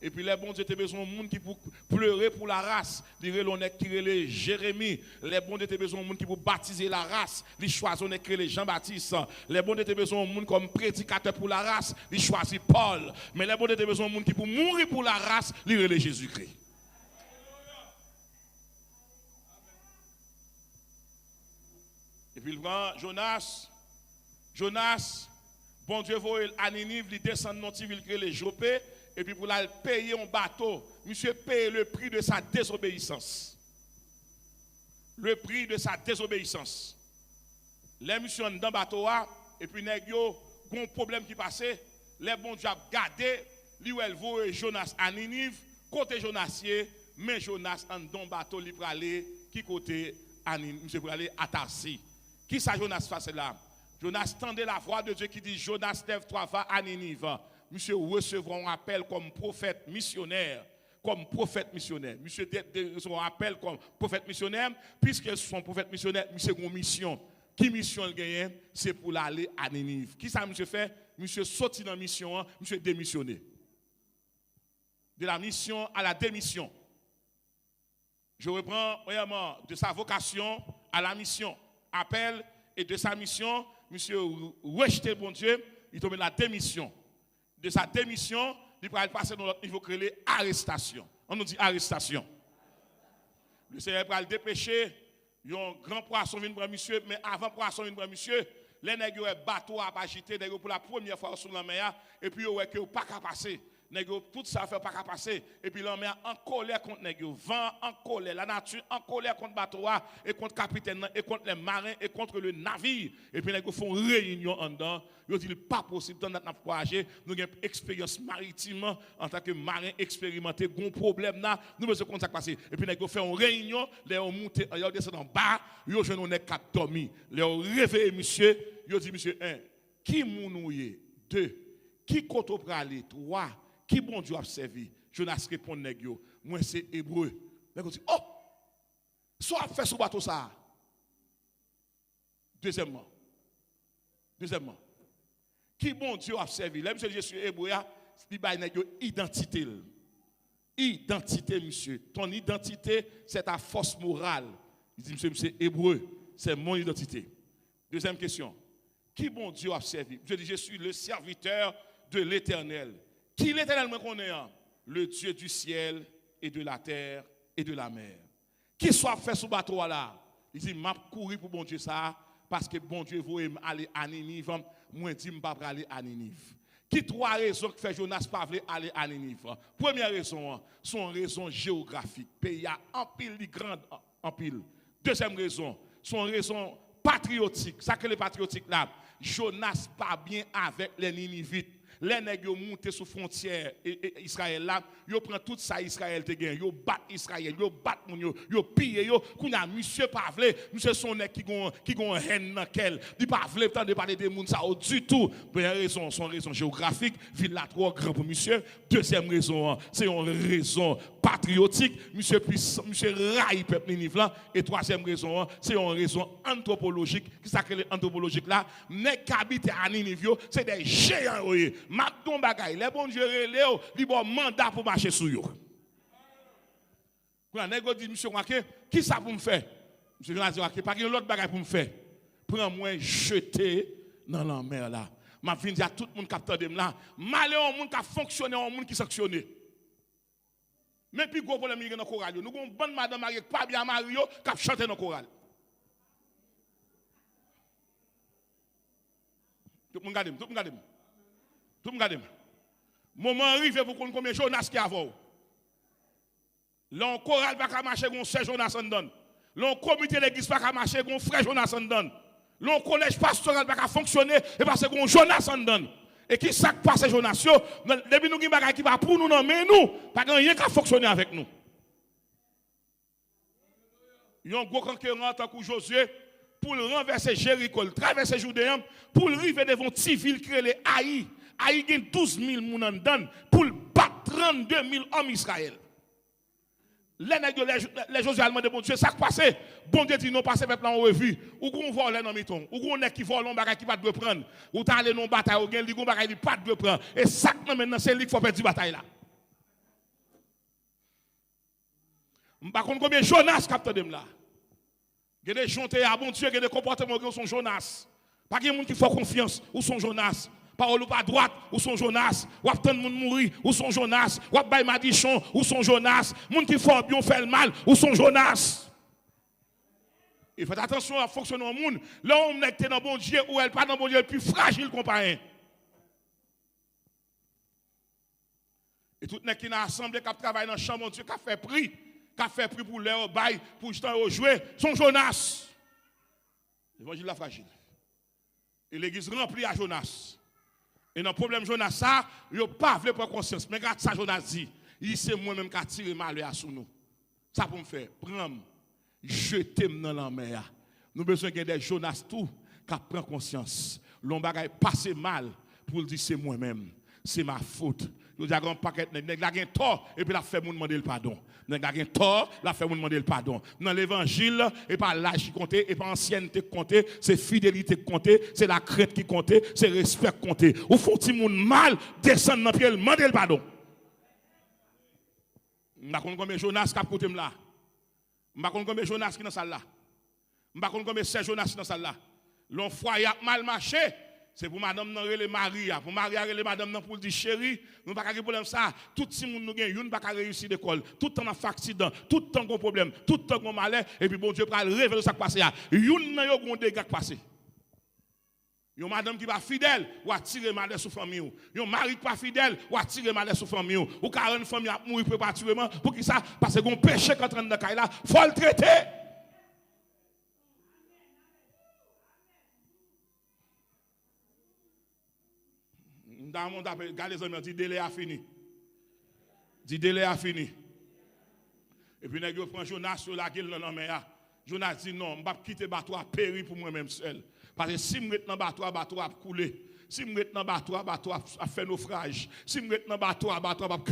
Et puis les bons Dieu, tu as besoin de monde qui pour pleurer pour la race. On est créé Jérémie. Les bons Dieu, tu as besoin de monde qui pour baptiser la race. Ils choisissent on est créé Jean-Baptiste. Les bons Dieu, tu as besoin de monde comme prédicateur pour la race. Ils choisissent Paul. Mais les bons Dieu, tu as besoin de monde qui pour mourir pour la race. Ils relèvent Jésus-Christ. Et puis il prend Jonas. Jonas, bon Dieu, voit à Ninive, il descend dans une ville créée Jopé. Et puis pour la payer un bateau, monsieur paye le prix de sa désobéissance. Le prix de sa désobéissance. Les missions dans le bateau, et puis il y a un problème qui passait. Les bons dieux ont gardé, lui où elle voit Jonas à Ninive, côté Jonassier, mais Jonas en dans le bateau, il peut aller, qui côté à Ninive, monsieur pour aller à Tarsis. Qui ça Jonas face là? Jonas tendait la voix de Dieu qui dit Jonas, lève-toi, va à Ninive. Monsieur recevra un appel comme prophète missionnaire. Comme prophète missionnaire. Monsieur recevra un appel comme prophète missionnaire. Puisque son prophète missionnaire, monsieur a une mission. Qui mission il gagne? C'est pour aller à Ninive. Qui ça monsieur fait? monsieur sorti dans la mission, monsieur démissionné. De la mission à la démission. Je reprends vraiment de sa vocation à la mission. Appel et de sa mission, monsieur rejeté bon Dieu, il tombe dans la démission. De sa démission, il va passer dans notre niveau créé arrestation. On nous dit arrestation. Le Seigneur va le dépêcher, un grand poisson vient pour monsieur, mais avant poisson vient pour monsieur, les nègres bateau à agiter pour la première fois sur la mer et puis ouais que pas qu'à passer. Nègre tout ça fait pas qu'à passer et puis la mer en colère contre nègre, vent en colère, la nature en colère contre bateau et contre capitaine et contre les marins et contre le navire et puis nègre font réunion en dedans. Ils dit pas possible dans notre projet, nous avons une expérience maritime en tant que marin expérimenté, gon problème là, nous besoin comme ça passer et puis nègre fait une réunion, les on monte, ils descendent en bas, ils jeune on est cap dormi, les on réveille monsieur, ils dit monsieur 1, qui mounouye 2, qui koto pralé 3, qui bon Dieu a servi? Jonas répond nèg yo, moi c'est hébreu. Nèg dit oh! Soit fait sous bateau ça. Deuxièmement, qui bon Dieu a servi? Là monsieur je suis hébreu, il ba nèg yo identité. Identité monsieur, ton identité c'est ta force morale. Il dit monsieur c'est hébreu, c'est mon identité. Deuxième question. Qui bon Dieu a servi? Je dis je suis le serviteur de l'Éternel. Qui l'Éternel me connaît? Le Dieu du ciel et de la terre et de la mer. Qui soit fait sous bateau là? Il dit m'a couru pour bon Dieu ça parce que bon Dieu veut aller à Ninive, moi dit m'pas aller à Ninive. Qui trois raisons qui fait Jonas pas aller à Ninive? Première raison, son raison géographique. Pays a en pile grande en pile. Deuxième raison, son raison patriotique. Ça que les patriotiques là, Jonas pas bien avec les Ninivites. Les nègres montent sur frontière Israël là, yo prend tout ça Israël te gagne, yo bat Israël, yo bat moun yo pille yo, kouna monsieur pas vle, monsieur son nèg qui gon haine dans quel, il pas vle tant de parler de moun ça du tout. Première raison, son raison géographique, ville là trop grand pour monsieur. Deuxième raison, c'est une raison patriotique, monsieur raille peuple Ninive là et troisième raison, c'est une raison anthropologique, qui s'appelle anthropologique là, nèg qui habite à Ninive c'est des géants. Maton bagay, les bon Dieu relève, li bon mandat pour marcher sur yo. Quand nèg dit monsieur qui ça pour me faire? Monsieur Jonas dit pas l'autre bagay pour me faire. Prends-moi jeter dans la mer là. M'a vinn dire à tout le monde qui attend là, malheur au monde qui fonctionner au monde qui sanctionner. Mais puis gros problème dans chorale, nous gon bonne madame mariée pas bien mariée qui chanter dans chorale. Tout le monde regarde, tout le monde regarde. Tout le monde moment arrivé pour qu'on combien Jonas qui avant. L'on chorale pas marcher gon frère Jonas en donne. L'on comité l'église pas marcher gon frère Jonas en donne. L'on collège pastoral pas fonctionner et parce que gon Jonas en donne. Et qui ça passe Jonas yo, depuis nous qui bagay qui va pour nous non mais nous pas rien qui fonctionner avec nous. Yon gros conquérant tant que Josué pour renverser Jéricho, traverser Judéen pour arriver devant civil créé les Haï. Haï gagne 12 000 moun en donne pour battre 32 000 hommes Israël. Les Josué allemands de bon Dieu, ça qui passe, bon Dieu dit non, passez peuple en revue, ou qu'on vole dans miton, ou qu'on est qui vole, on bagay qui pas de prendre, ou t'as allé dans bataille, ou gen li gon bagay qui pas de prendre, et ça maintenant c'est lui qui faut perdre bataille là. Par contre combien Jonas capte dem là. Il y a des gens qui ont bon Dieu, il y a des comportements qui sont Jonas. Pas qu'il y a des gens qui font confiance ou sont Jonas. Parole ou pas droite ou sont Jonas. Ou attendre moun mourir ou sont Jonas. Ou bay madichon ou sont Jonas. Moun qui font bien fait le mal ou sont Jonas. Il faut attention à fonctionner au monde. Là on est dans bon Dieu ou elle pas dans bon Dieu, elle plus fragile comparé. Et tout nèg qui dans assemblée qui travaille dans le champ bon Dieu qui a fait prix pour leur bail pour justement jouer sont Jonas. L'évangile la fragile. Et l'église remplie à Jonas. Et dans le problème Jonas ça, il n'a pas voulu prendre conscience. Mais quand ça Jonas dit, il c'est moi-même qui a tiré malheur sur nous. Ça pour me faire, prendre, jeter dans la mer. Nous avons besoin de des Jonas tout qui prennent conscience. L'on bagaille passé mal pour dire c'est moi-même, c'est ma faute. Je dis à un paquet de nèg la gen tort et puis la fait moun demander le pardon. Nèg la gen tort, la fait moun demander le pardon. Dans l'évangile et pas l'âge qui compte et pas ancienneté qui compte, c'est fidélité qui compte, c'est la crainte qui compte, c'est respect qui compte. Ou faut ti moun mal descendre dans pied demander le pardon. M'pa konn combien Jonas qui a côté là. M'pa konn combien Jonas qui dans salle là. M'pa konn combien c'est Jonas dans salle là. L'on foyer a mal marché. C'est pour madame nan relé Maria, pour Maria relé madame nan pour dire chérie, nous pas de problème ça, tout si moun nou gen youn pas réussir l'école, tout temps a accident, tout temps gon problème, tout temps gon malheur et puis bon Dieu pral révéler ça qui passe là. Youn nan yo gon dégâts qui passé. Yon madame qui pas fidèle, ou a tiré malheur sur famille ou. Yon mari qui pas fidèle, ou a tiré malheur sur famille ou 40 famille a mourir prématurément pour qui ça parce que gon péché qui entrain dans caille là, faut le traiter. Dans le monde, regardez les amis, dit délai a fini. Dit délai a fini. Et puis, nous prenons Jonas sur la gueule dans la mer. Jonas dit non, je ne vais pas quitter le bateau à périr pour moi-même seul. Parce que si je suis dans le bateau a couler. Si je suis dans le bateau a fait naufrage. Si je suis dans le bateau a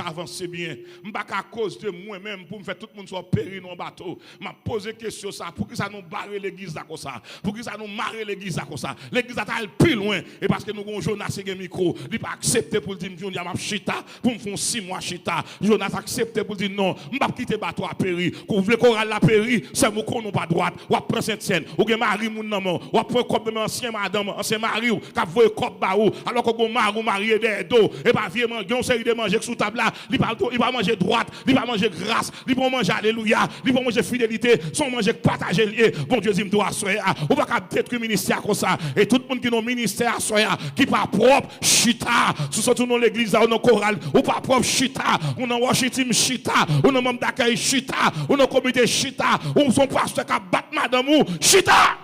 avancer bien. Je ne vais pas à cause de moi-même pour me faire tout le monde soit périr dans le bateau. Je vais poser une question ça. Pour que ça nous barre l'église comme ça. Pour que ça nous marre l'église comme ça. L'église a allé plus loin. Et parce que nous avons Jonas et un micro. Il n'a pas accepté pour dire que je vais chita. Pour me faire 6 mois chita. Jonas a accepté pour dire non. Je ne vais pas quitter le bateau à périr. Quand vous voulez qu'on la périr, c'est vous qu'on n'a pas droite. Ou après Sainte-Seine. Ou que Marie moun nan mort. Ou après comme de ancien madame, ancien mari ou qui voit comme alors qu'on mari marié des dos et pas vieux manger une série de manger sous table là il va manger droite il va manger grâce il va manger alléluia il va manger fidélité son manger partager lié bon Dieu dit me doit soya ou pas détruire ministère comme ça et tout le monde qui dans ministère soya qui pas propre chita surtout dans l'église ou dans chorale ou pas propre chita ou dans worship team chita ou dans membre d'accueil chita ou dans comité chita ou son pasteur qui bat madame ou chita.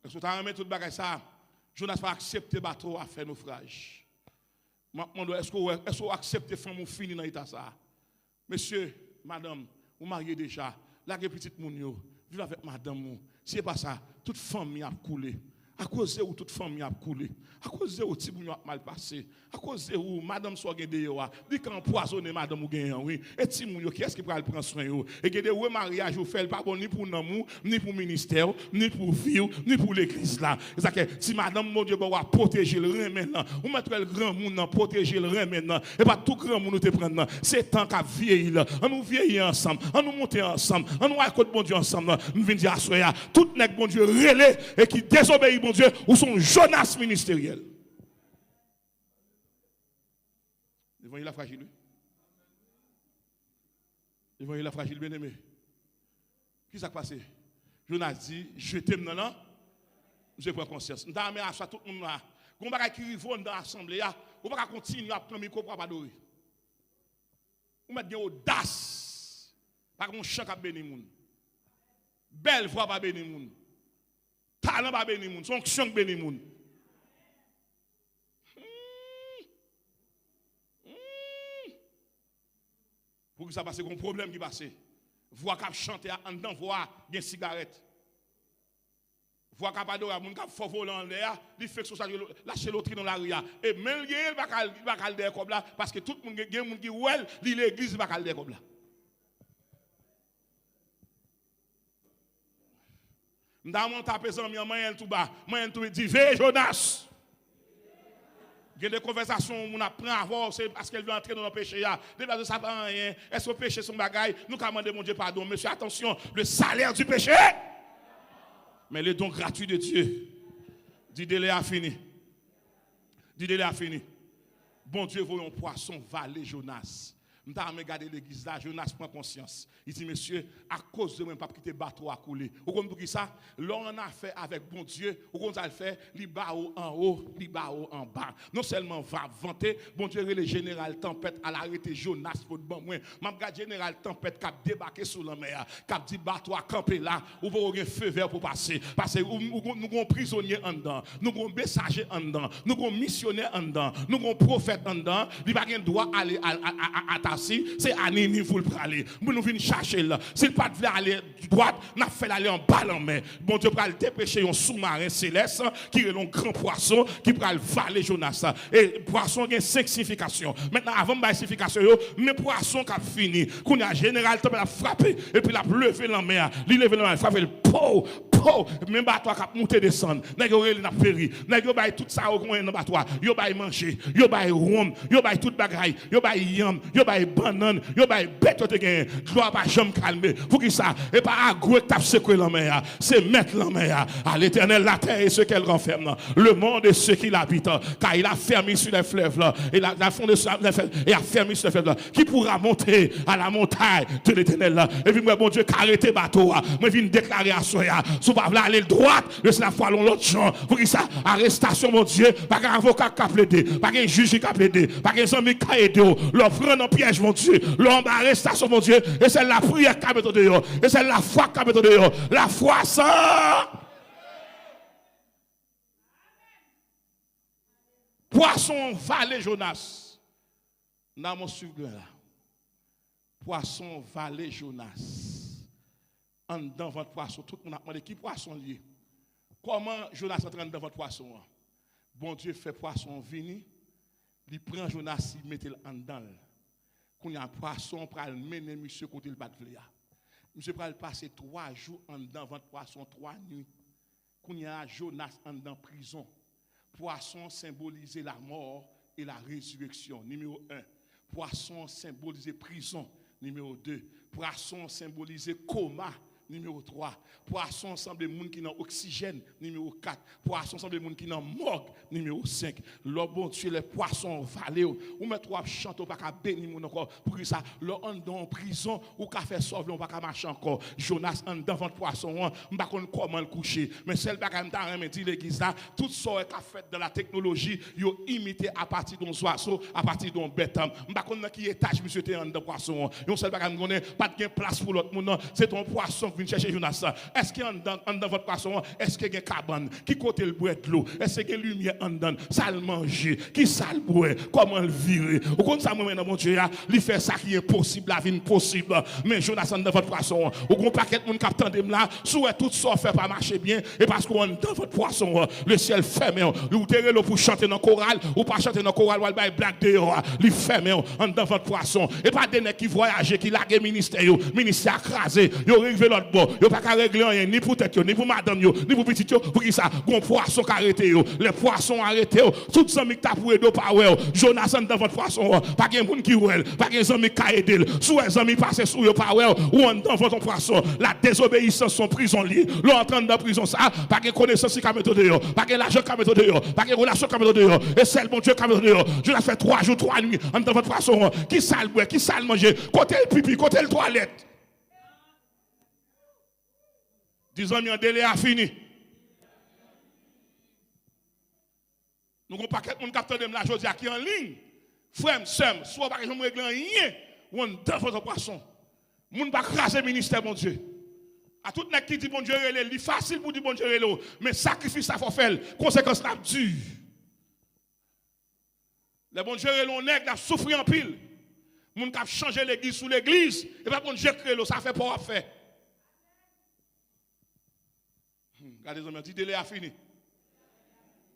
Est-ce que tu as remis tout le bagage ça? Jonas va accepter le bateau à faire naufrage. Est-ce que vous acceptez femme ou fini dans l'état ça? Monsieur, madame, vous mariez déjà, la petite moun vivez avec madame. Si ce n'est pas ça, toute famille a coulé. À cause de où toute famille a coulé. À cause de où tout le monde a mal passé. À cause de où madame soit gagné dit qu'on empoisonne madame ou gagné oui. Et ti moun yo qui est-ce qui peut prendre soin yo? Et que de mariage ou fait pas bon ni pour l'amour, ni pour ministère, ni pour vie, ni pour l'église là. C'est que si madame mon Dieu va protéger le rein maintenant, ou mettre le grand monde dans protéger le rein maintenant et pas tout grand monde nous te prendre. C'est temps qu'a vieillir. On nous vieillir ensemble, on nous monter ensemble, on nous accorder bon Dieu ensemble. Nous venons dire à soya tout nèg bon Dieu relais et qui désobéit bon Dieu ou son Jonas ministériel. L'évangile a fragile. L'évangile a fragile, bien aimé. Qui s'est passé? Jonas dit, je t'aime, non? Je prends conscience. Nous avons à tout le monde là. Quand on va écrire dans l'assemblée, on va continuer à prendre le micro pour adorer. On met de l'audace. Par contre, chant à bénir moun. Belle voix va bénir moun. Talent va bénir moun. Son chant bénir moun. Pour que ça passe, un problème qui passe. Voix qui chante en dedans, voix, bien cigarette. Voix qui adorer, moun qui fait voler en l'air, il fait que ça lâcher l'autre dans la rue. Et même il va pas le comme là, parce que tout le monde, il y a des gens qui ouel, l'église va pas le comme là. Dans mon tapé, moyen tout bas, moyen tout dit, ve Jonas. Il y a des conversations où on apprend à voir, c'est parce qu'elle veut entrer dans le péché. Déjà, ça ne va rien. Est-ce que le péché son bagaille? Nous commandons mon Dieu pardon. Monsieur, attention, le salaire du péché. Mais le don gratuit de Dieu. Dit délai a fini. Dit délai a fini. Bon Dieu, voyons poisson, valet Jonas. Nous avons regardé l'église là, Jonas prend conscience. Il dit, monsieur, à cause de moi, je ne peux pas quitter le bateau à couler. Vous comprenez pour ça? L'on a fait avec bon Dieu, vous comprenez le fait, l'ibao en haut, l'ibao en bas. Non seulement va vanter, bon Dieu, le général tempête à l'arrêté Jonas, pour bon moi. Je regarde général tempête qui a débarqué sur la mer, qui a dit bateau à camper là, où vous aurez un feu vert pour passer. Parce que nous avons prisonniers en dedans, nous avons messagers en dedans, nous avons missionnaires en dedans, nous avons prophètes en dedans, il n'y a pas de droit à ta assis, c'est Anini vous le praler. Nous venons chercher là. S'il pas de aller droite, n'a fait aller en bas en mer. Bon Dieu va le dépêcher un sous-marin céleste qui est un grand poisson qui va le valer Jonas. Et poisson a 5 significations. Maintenant avant de signification mais poisson qui a fini, qu'on a général temps la frapper et puis la lever la mer, il lever la mer, frapper le po même bateau qui a monté descendre. Nèg yo n'a péri. Nèg yo bay tout ça au coin dans bateau. Yo bay manger, yo bay rhum, yo bay toute bagaille, yo bay yam, yo bay banane, yo bay bête te gagne. Gloire pas jamais calmer. Pour qui ça et pas à gros tape secouer la mer. C'est mettre la mer à l'Éternel la terre et ce qu'elle renferme. Le monde et ceux qui l'habitent car il a fermé sur les fleuves là et la fondé sur les fleuves et a fermé sur les fleuves là. Qui pourra monter à la montagne de l'Éternel là. Et puis moi bon Dieu arrêter bateau. Moi viens déclarer à soya. Sous pas aller droite, c'est la foi l'autre champ. Pour qui ça arrestation mon Dieu, pas un avocat qui a plaidé, pas un juge qui a plaidé, pas un ami qui a aidé, leur prendre en piège mon Dieu, leur arrestation mon Dieu, et c'est la prière qui a mis dehors, et c'est la foi qui a mis dehors, la foi ça. Poisson valet Jonas. Dans mon suivre là. Poisson valet Jonas. En dans votre poisson, tout le monde a demandé qui poisson lié. Comment Jonas entraîne dans votre poisson? Bon Dieu fait poisson venir, il prend Jonas, il met en dedans. Quand il y a un poisson, pour le mener monsieur côté le battre. Monsieur va passer 3 jours en dedans votre poisson, 3 nuits. Quand il y a Jonas en dedans prison, poisson symbolisait la mort et la résurrection. Numéro 1. Poisson symbolisait prison. Numéro 2. Poisson symbolisait coma. Numéro 3, poisson semble les gens qui ont oxygène. Numéro 4, poisson semble les gens qui ont morgue. Numéro 5, le bon Dieu, les poissons valés. Ou met 3 chanter, pas qu'à bénir mon encore. Pour que ça, le en dans prison, ou qu'à faire sauver, on pas qu'à marcher encore. Jonas en devant poisson, on pas comment le coucher. Mais celle qui a dit l'église là, tout ça est fait dans la technologie, yo imité à partir d'un oiseau, à partir d'un bête. On pas connait qui étage monsieur était en devant poisson. Yon seul bagage connaît pas de place pour l'autre monde. C'est ton poisson qui vient chercher Jonas. Est-ce qu'il y a dans votre poisson, est-ce qu'il y a une cabane qui côté le bois de l'eau, est-ce qu'il y a une lumière en dedans, ça le manger, qui ça le boire, comment le virer. Ou comme ça moi dans mon Dieu, il fait ça qui est possible, la vie possible. Mais Jonas dans votre poisson, ou qu'on paquet de monde qui attendent là, souhait tout ça fait pas marcher bien et parce qu'on dans votre poisson, le ciel fermé, ou terre pour chanter dans chorale ou pas chanter dans chorale ou aller blague dehors, il fermé dans votre poisson et pas des nèg qui voyager qui laguer ministère écrasé, yo arrivé l'autre bord, yo pas qu'à régler rien ni pour tête ni pour madame yo, ni pour petit yo, pour qui ça, gon poisson qui arrêté yo, les poissons arrêtés yo, tout amis qui t'a pour aider pas ouais, Jonas dans votre poisson, pas gen moun qui ouais, pas gen amis qui aider, sous les amis passer sous yo pas ouais, ou dans votre poisson, la désobéissance son prison liée, l'entrant dans prison ça, pas gen connaissance qui mettre dehors, pas gen l'argent qui mettre dehors, pas gen relation qui mettre dehors, et celle bon Dieu qui mettre dehors, je l'ai fait 3 jours 3 nuits dans votre poisson, qui sale boire, qui sale manger, côté le pipi, côté le toilette. 10 ans, un délai a fini. Nous avons un paquet de monde qui attendent là, je dis, qui est en ligne. Frère, sœur, soit par exemple, régler rien, ou on dans votre poisson. Moun pas craser le ministère, mon Dieu. À tout le monde qui dit, bon Dieu, il est facile pour dire, bon Dieu, mais sacrifice, ça faut faire. Conséquence, là, dure. Le bon Dieu, on est a souffert en pile. Moun qui a changé l'église sous l'église, et pas bon Dieu, ça fait pas à faire. Regardez, les amis, dit délai a fini. Je ne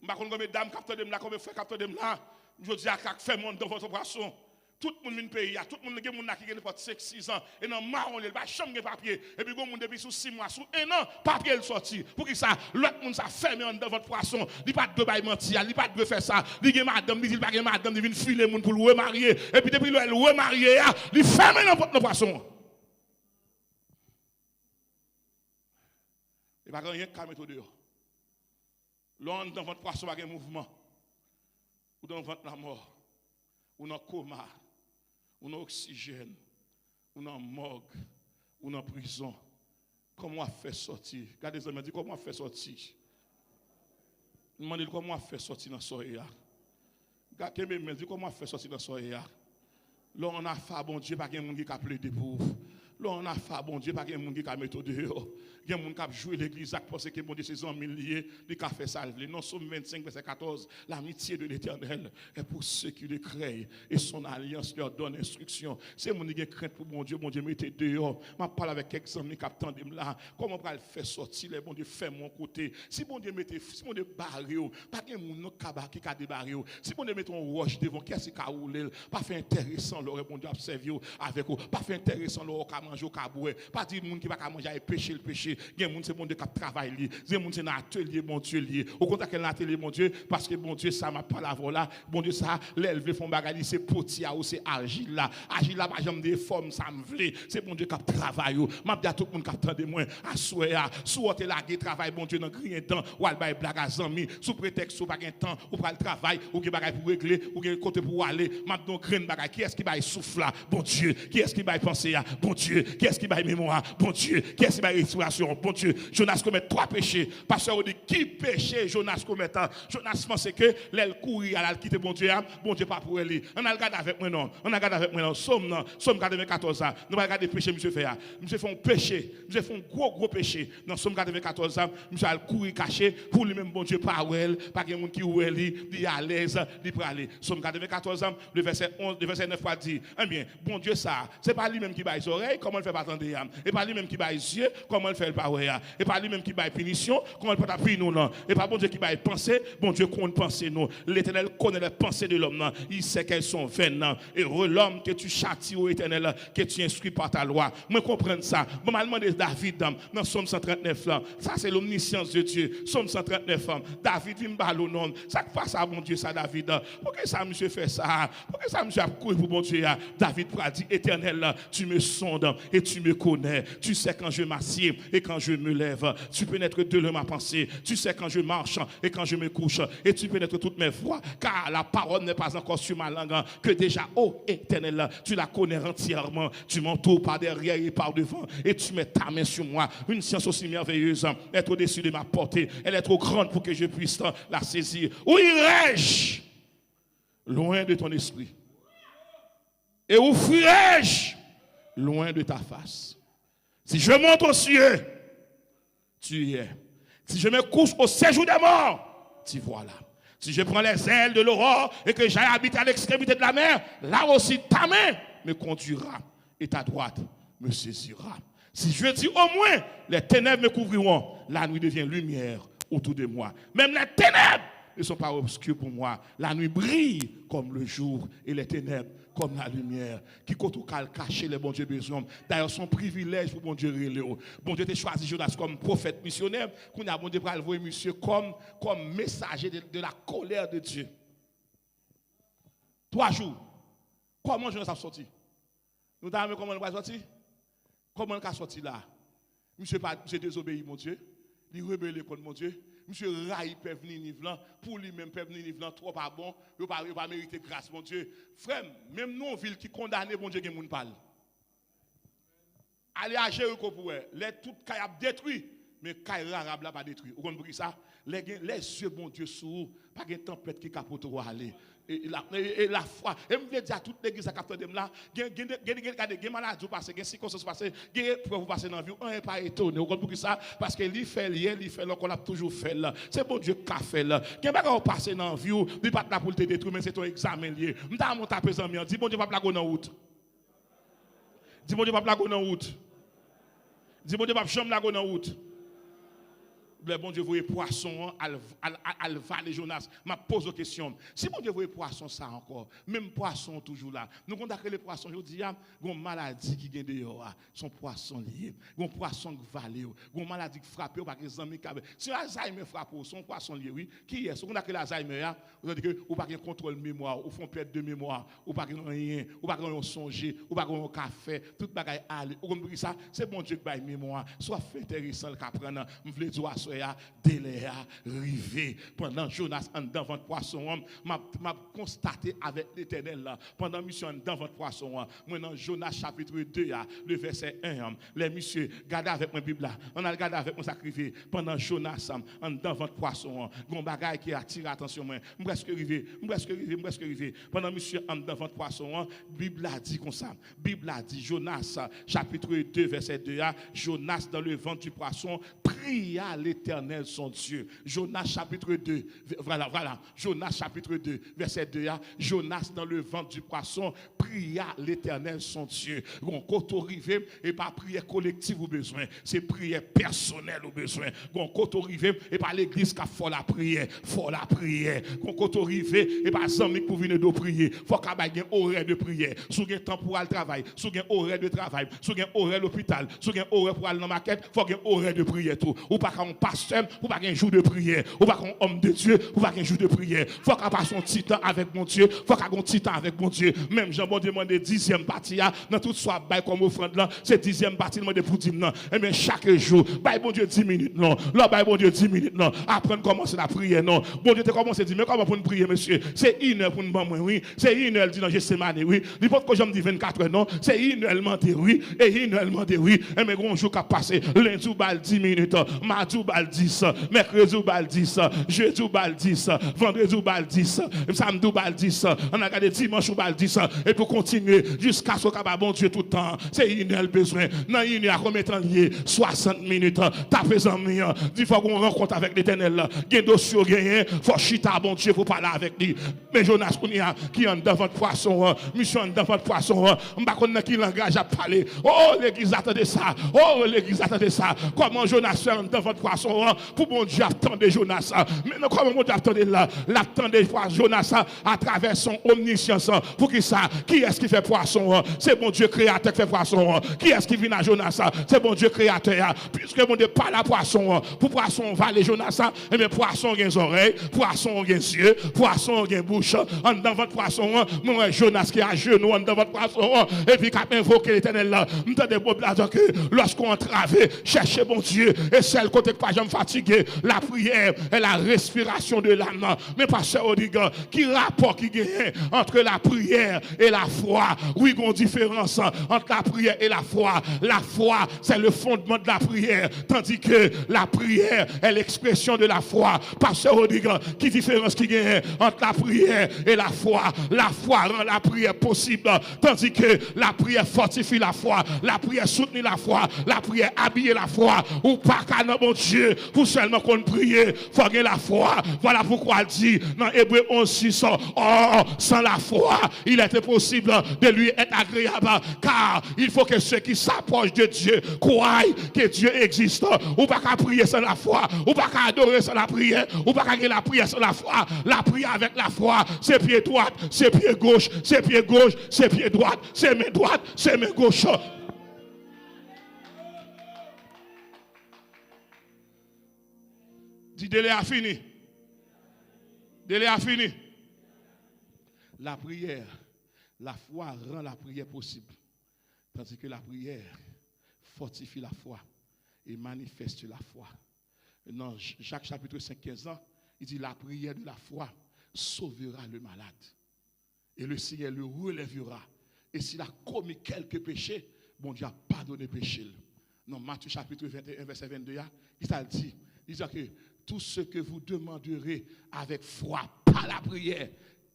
sais pas combien de dames captent dem là, combien de frères captent dem là. Je dis à chaque fait monde dans votre poisson. Tout le monde dans le pays, tout le monde qui a 5-6 ans, et dans le marron, il n'y a pas de papier. Et puis, il y a depuis sous 6 mois, sous 1 an, papier est sorti. Pour qui ça, l'autre monde s'est fermé dans votre poisson. Il n'y a pas de bail mentir, il n'y a pas de faire ça. Il y a madame, il n'y a pas de madame, il vient fuir les gens pour le remarier. Et puis, depuis le remarier, il ferme dans votre poisson. Il n'y a pas rien qui mettre dehors. L'on dans votre poisson, il y a un mouvement. Ou dans votre la mort. Ou dans le coma. Ou dans l'oxygène. Ou dans la morgue. Ou dans la prison. Comment on fait sortir? Regardez les amis, dit comment on fait sortir? Demandez comment on fait sortir dans ce soirée. Regardez mes dit comment on fait sortir dans ce soirée. Là, on a fait, bon Dieu, pas de monde qui a plaidé pour vous. Là, on a fait, bon Dieu, pas qu'il y a des gens qui ont mis dehors. Il y a des gens qui ont joué l'église, qui pensent que bon Dieu, c'est 100 000 liés, qui ont fait ça. Non, Somme 25, verset 14, l'amitié de l'Éternel est pour ceux qui le craignent. Et son alliance leur donne instruction. C'est mon qui crainte pour bon Dieu, mettez dehors. Je parle avec quelques amis qui attendent là. Comment on va le faire sortir, les bon Dieu, fait mon côté. Si bon Dieu mettez, si bon Dieu barré, pas qu'il y ait des gens qui ont débarré. Si bon Dieu mettez un roche devant, qu'est-ce qui a roulé, pas fait intéressant, leur bon Dieu, observer avec vous, pas fait intéressant, leur manger au cabouet, pas dire monde qui va manger et pécher le péché. Il y a monde c'est bon Dieu qui travaille li, il y a monde c'est dans atelier bon Dieu lié. Au contraire quel atelier bon Dieu parce que bon Dieu ça m'a pas la voilà, bon Dieu ça l'élever font bagarre c'est potia ou c'est argile là pas jamais des formes ça me vle, c'est bon Dieu qui travaille. M'a dit à tout le monde qui attend de moi à souhait sous te laguer travail bon Dieu dans rien temps ou al bail blague à zami sous prétexte ou pas gain temps ou pas le travail ou qui bagaille pour régler ou qui côté pour aller m'a donc grain bagaille qui est-ce qui va souffle là bon Dieu qui est-ce qui va penser à bon Dieu qui est-ce qui va mémoire bon Dieu qui est-ce qui va respiration bon Dieu Jonas commet 3 péchés pasteur dit qui péché Jonas commet Jonas pense que l'aile courir à la quitter bon Dieu pas pour lui on a regardé avec moi non on a regardé avec moi non Somme 94 ans nous va regarder péché monsieur fait monsieur fait un péché monsieur fait un gros péché dans Somme 94 ans monsieur a courir caché pour lui même bon Dieu pas pas quelqu'un monde qui ou lui à l'aise lui pour aller Somme 94 ans le verset 11 le verset 9 va dire eh bien bon Dieu ça c'est pas lui même qui baille les oreilles comment il fait pas attendre et pas lui même qui baille les yeux comment il fait pas ouais et pas lui même qui baille punition comment il peut appuyer nous non et pas bon Dieu qui baille penser bon Dieu compte penser nous l'Éternel connaît les pensées de l'homme il sait qu'elles sont vaines et l'homme que tu châties au Éternel que tu instruis par ta loi moi comprendre ça bon m'a demandé David dans Somme 139 là ça c'est l'omniscience de Dieu Somme 139 David vient ballon non ça passe à bon Dieu ça David pourquoi ça monsieur fait ça pourquoi ça monsieur a couru pour bon Dieu David a dit Éternel tu me sondes et tu me connais tu sais quand je m'assieds et quand je me lève tu pénètres de ma pensée tu sais quand je marche et quand je me couche et tu pénètres toutes mes voies car la parole n'est pas encore sur ma langue que déjà ô Éternel tu la connais entièrement tu m'entoures par derrière et par devant et tu mets ta main sur moi une science aussi merveilleuse est au-dessus de ma portée elle est trop grande pour que je puisse la saisir où irai-je loin de ton esprit et où fuirai-je loin de ta face si je monte aux cieux tu y es si je me couche au séjour des morts tu vois là si je prends les ailes de l'aurore et que j'aille habiter à l'extrémité de la mer là aussi ta main me conduira et ta droite me saisira si je dis au moins les ténèbres me couvriront la nuit devient lumière autour de moi même les ténèbres ne sont pas obscures pour moi la nuit brille comme le jour et les ténèbres comme la lumière qui compte au cacher les bon Dieu besoin d'ailleurs son privilège pour bon Dieu reléo bon Dieu t'a choisi Jonas comme prophète missionnaire qu'on a bon Dieu pour le voir monsieur comme messager de la colère de Dieu 3 jours comment Jonas a sorti nous t'avons comment il va sortir comment il a sorti là monsieur désobéi mon Dieu il rebelle contre mon Dieu monsieur raille peuple Ninive pour lui-même peuple Ninive trop pas bon il pas mériter grâce mon Dieu frère même nous ville qui condamné bon Dieu qui moun parle aller à Jéricho pour les tout caillab détruit mais caille arabe là pas détruit vous comprenez ça les yeux bon Dieu sous pas une tempête qui capote aller et la foi et me veut dire à toute l'église à capteur de là gain maladie passer gain circonstance passer gain preuve passer dans vie on est pas étonné vous comprenez ça parce que il fait qu'on a toujours fait là c'est bon Dieu qui a fait là gain pas passer dans vie il pas là pour te détruire mais c'est ton examen lié m'ta mon taper ami dit bon Dieu pas plago dans route dit bon Dieu pas plago dans route dit bon Dieu pas chambre là dans route le bon Dieu voyait poisson à valer Jonas m'a pose une question si bon Dieu voyait poisson ça encore même poisson toujours là nous avons que les poissons je dis une maladie qui vient dehors son poisson lié un poisson qui valé une maladie qui frappe par exemple si Alzheimer frappe son poisson lié oui qui est ce qu'on a que l'Alzheimer on dit que ou pas un contrôle mémoire ou font perte de mémoire ou pas rien ou pas un songer ou pas un café toute bagaille aller vous comprenez ça c'est bon Dieu qui baille mémoire soit fait intéressant le qu'apprendre me veut dire soeur, délai a arrivé. Pendant Jonas en dans votre poisson, m'a constaté avec l'Éternel là. Pendant mission dans votre poisson, moi dans Jonas chapitre 2, le verset 1, les messieurs, gardez avec ma Bible là. On a regardé avec mon sacrifice. Pendant Jonas en dans votre poisson, gon bagaille qui attire l'attention moi. Presque arrivé. Pendant monsieur en dans votre poisson, Bible a dit comme ça. Bible a dit Jonas chapitre 2 verset 2, Jonas dans le ventre du poisson pria l'Éternel son Dieu. Jonas chapitre 2, voilà. Jonas chapitre 2 verset 2, Jonas dans le ventre du poisson pria l'Éternel son Dieu. Quand on arrive et pas prière collective au besoin, c'est prière personnelle au besoin. Quand on arrive et pas l'église qui fait la prière, quand on arrive et pas amis pour venir de prier, faut qu'il y ait un horaire de prière. Si vous avez temps pour aller travailler, si vous avez un horaire de travail, si vous avez un horaire l'hôpital, si vous avez un horaire pour aller dans la maquette, faut qu'il y ait un horaire de prière tout. Ou pas qu'un pasteur, ou pas qu'un jour de prière, ou pas qu'un homme de Dieu, ou pas qu'un jour de prière. Faut qu'il passe son petit temps avec mon Dieu, faut qu'il ait un petit temps avec mon Dieu. Même Jean bon demande 10e partie dans toute soit bail comme offrande là, c'est 10e partie demande pour dire non. Et bien chaque jour, bail bon Dieu 10 minutes non. Là bail bon Dieu 10 minutes non. Apprendre comment c'est la prière non. Bon Dieu te commence à dire mais comment pour nous prier monsieur? C'est 1 heure pour nous moi oui, c'est 1 heure dit dans Gethsemane oui. Il faut que je me dis 24 heures non, c'est 1 heure menté oui et 1 heure menté oui. Et mais grand jour qui a passé, lundi bal 10 minutes, mardi bal 10, mercredi bal 10, jeudi bal 10, vendredi bal 10, samedi bal 10, on a regardé dimanche bal 10 et pour continuer jusqu'à ce que bon Dieu tout le temps. C'est 1 heure besoin. Dans 1 heure combien de temps lié 60 minutes. Tapez en mien. Il faut qu'on rencontre avec l'Éternel. Il y a des dossiers gagné, faut chita bon Dieu pour parler avec lui. Mais Jonas qui est dans votre poisson, mission dans votre poisson, on va connaître qui langage à parler. Oh l'église attendait ça. Comment Jonas fait dans votre poisson pour bon Dieu attendre Jonas. Maintenant comment bon Dieu attendait là, l'attendait Jonas à travers son omniscience pour qui ça, qui est-ce qui fait poisson? C'est bon Dieu créateur qui fait poisson. Qui est-ce qui vient à Jonas? C'est bon Dieu créateur. Puisque bon Dieu parle à poisson, pour poisson va les Jonas, et bien poisson a des oreilles, poisson a des yeux, poisson a des bouches. Dans votre poisson, moi Jonas qui a genoux dans votre poisson, et puis qui a invoqué l'Éternel là. M'entendez bon que lorsqu'on entrave, cherchez bon Dieu, et celle côté que pas jamais fatigué, la prière et la respiration de l'âme. Mais pasteur Odigan, qui rapport qui gagne entre la prière et la foi? Oui, il y a une différence entre la prière et la foi. La foi, c'est le fondement de la prière, tandis que la prière est l'expression de la foi. Pasteur Odigan, qui différence qui gagne entre la prière et la foi? La foi rend la prière possible, tandis que la prière fortifie la foi, la prière soutient la foi, la prière habille la foi. Ou pas qu'à mon Dieu, pour seulement qu'on prie, faut gagner la foi. Voilà pourquoi il dit dans Hébreu 11:6, oh, sans la foi, il était possible de lui être agréable, car il faut que ceux qui s'approchent de Dieu croient que Dieu existe. Ou pas qu'à prier sans la foi, ou pas qu'à adorer sans la prière, ou pas qu'à la prière sans la foi. La prière avec la foi, c'est pied droit, c'est pied gauche, c'est pied gauche, c'est pied droite, c'est main droite, c'est main gauche. Dis délai a fini. Délai a fini. La prière, la foi rend la prière possible. Tandis que la prière fortifie la foi et manifeste la foi. Dans Jacques chapitre 5, 15 ans, il dit la prière de la foi sauvera le malade. Et le Seigneur le relèvera. Et s'il a commis quelques péchés, bon Dieu a pardonné péché. Dans Matthieu chapitre 21, verset 22, il a dit, il dit que tout ce que vous demanderez avec foi, par la prière,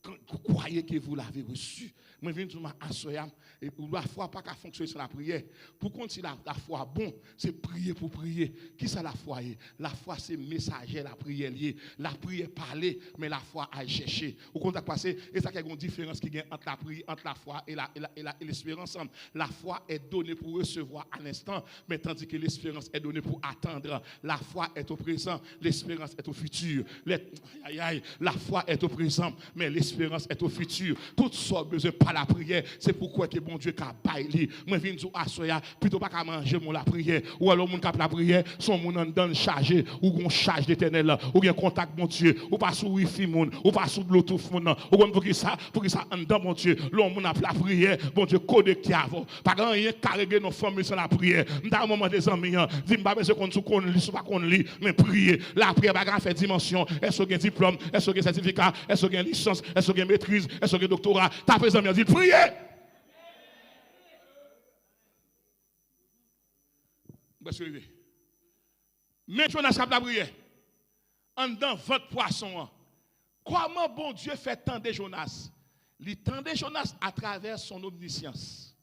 vous croyez que vous l'avez reçu. Moi, je viens de m'asseoir et la foi pas qu'à fonctionner sur la prière. Pour continuer la foi, bon, c'est prier pour prier. Qui ça la foi? La foi, c'est messager, la prière liée. La prière parler, mais la foi à chercher. Au contact passé, et ça, il y a une différence qui est entre la prière, entre la foi et l'espérance. La foi est donnée pour recevoir à l'instant, mais tandis que l'espérance est donnée pour attendre. La foi est au présent, l'espérance est au futur. La foi est au présent, mais l'espérance espérance est au futur. Toutes sortes besoin par la prière. C'est pourquoi que bon Dieu qu'a baillé. Moi viens nous assoya plutôt pas qu'à manger mon la prière ou alors mon cap la prière, son mon en donne chargé ou gon charge d'éternel ou bien contact mon Dieu ou pas sur wifi mon ou pas sur bluetooth mon ou pour que ça en dedans mon Dieu. L'homme mon a la prière, bon Dieu connecté avant. Pas grand rien carréguer nos familles sans la prière. Dans un moment des amis, dis pas besoin qu'on sous qu'on lit pas qu'on lit mais prier. La prière pas grand fait dimension. Est-ce qu'il y a diplôme, est-ce qu'il y a certificat, est-ce qu'il y a licence, est-ce qu'il y a maîtrise, est-ce qu'il y a doctorat. Ta présence dit prier. Mais Jonas a la prière. En dans votre poisson. Comment bon Dieu fait tant de Jonas? Il tendait Jonas à travers son omniscience.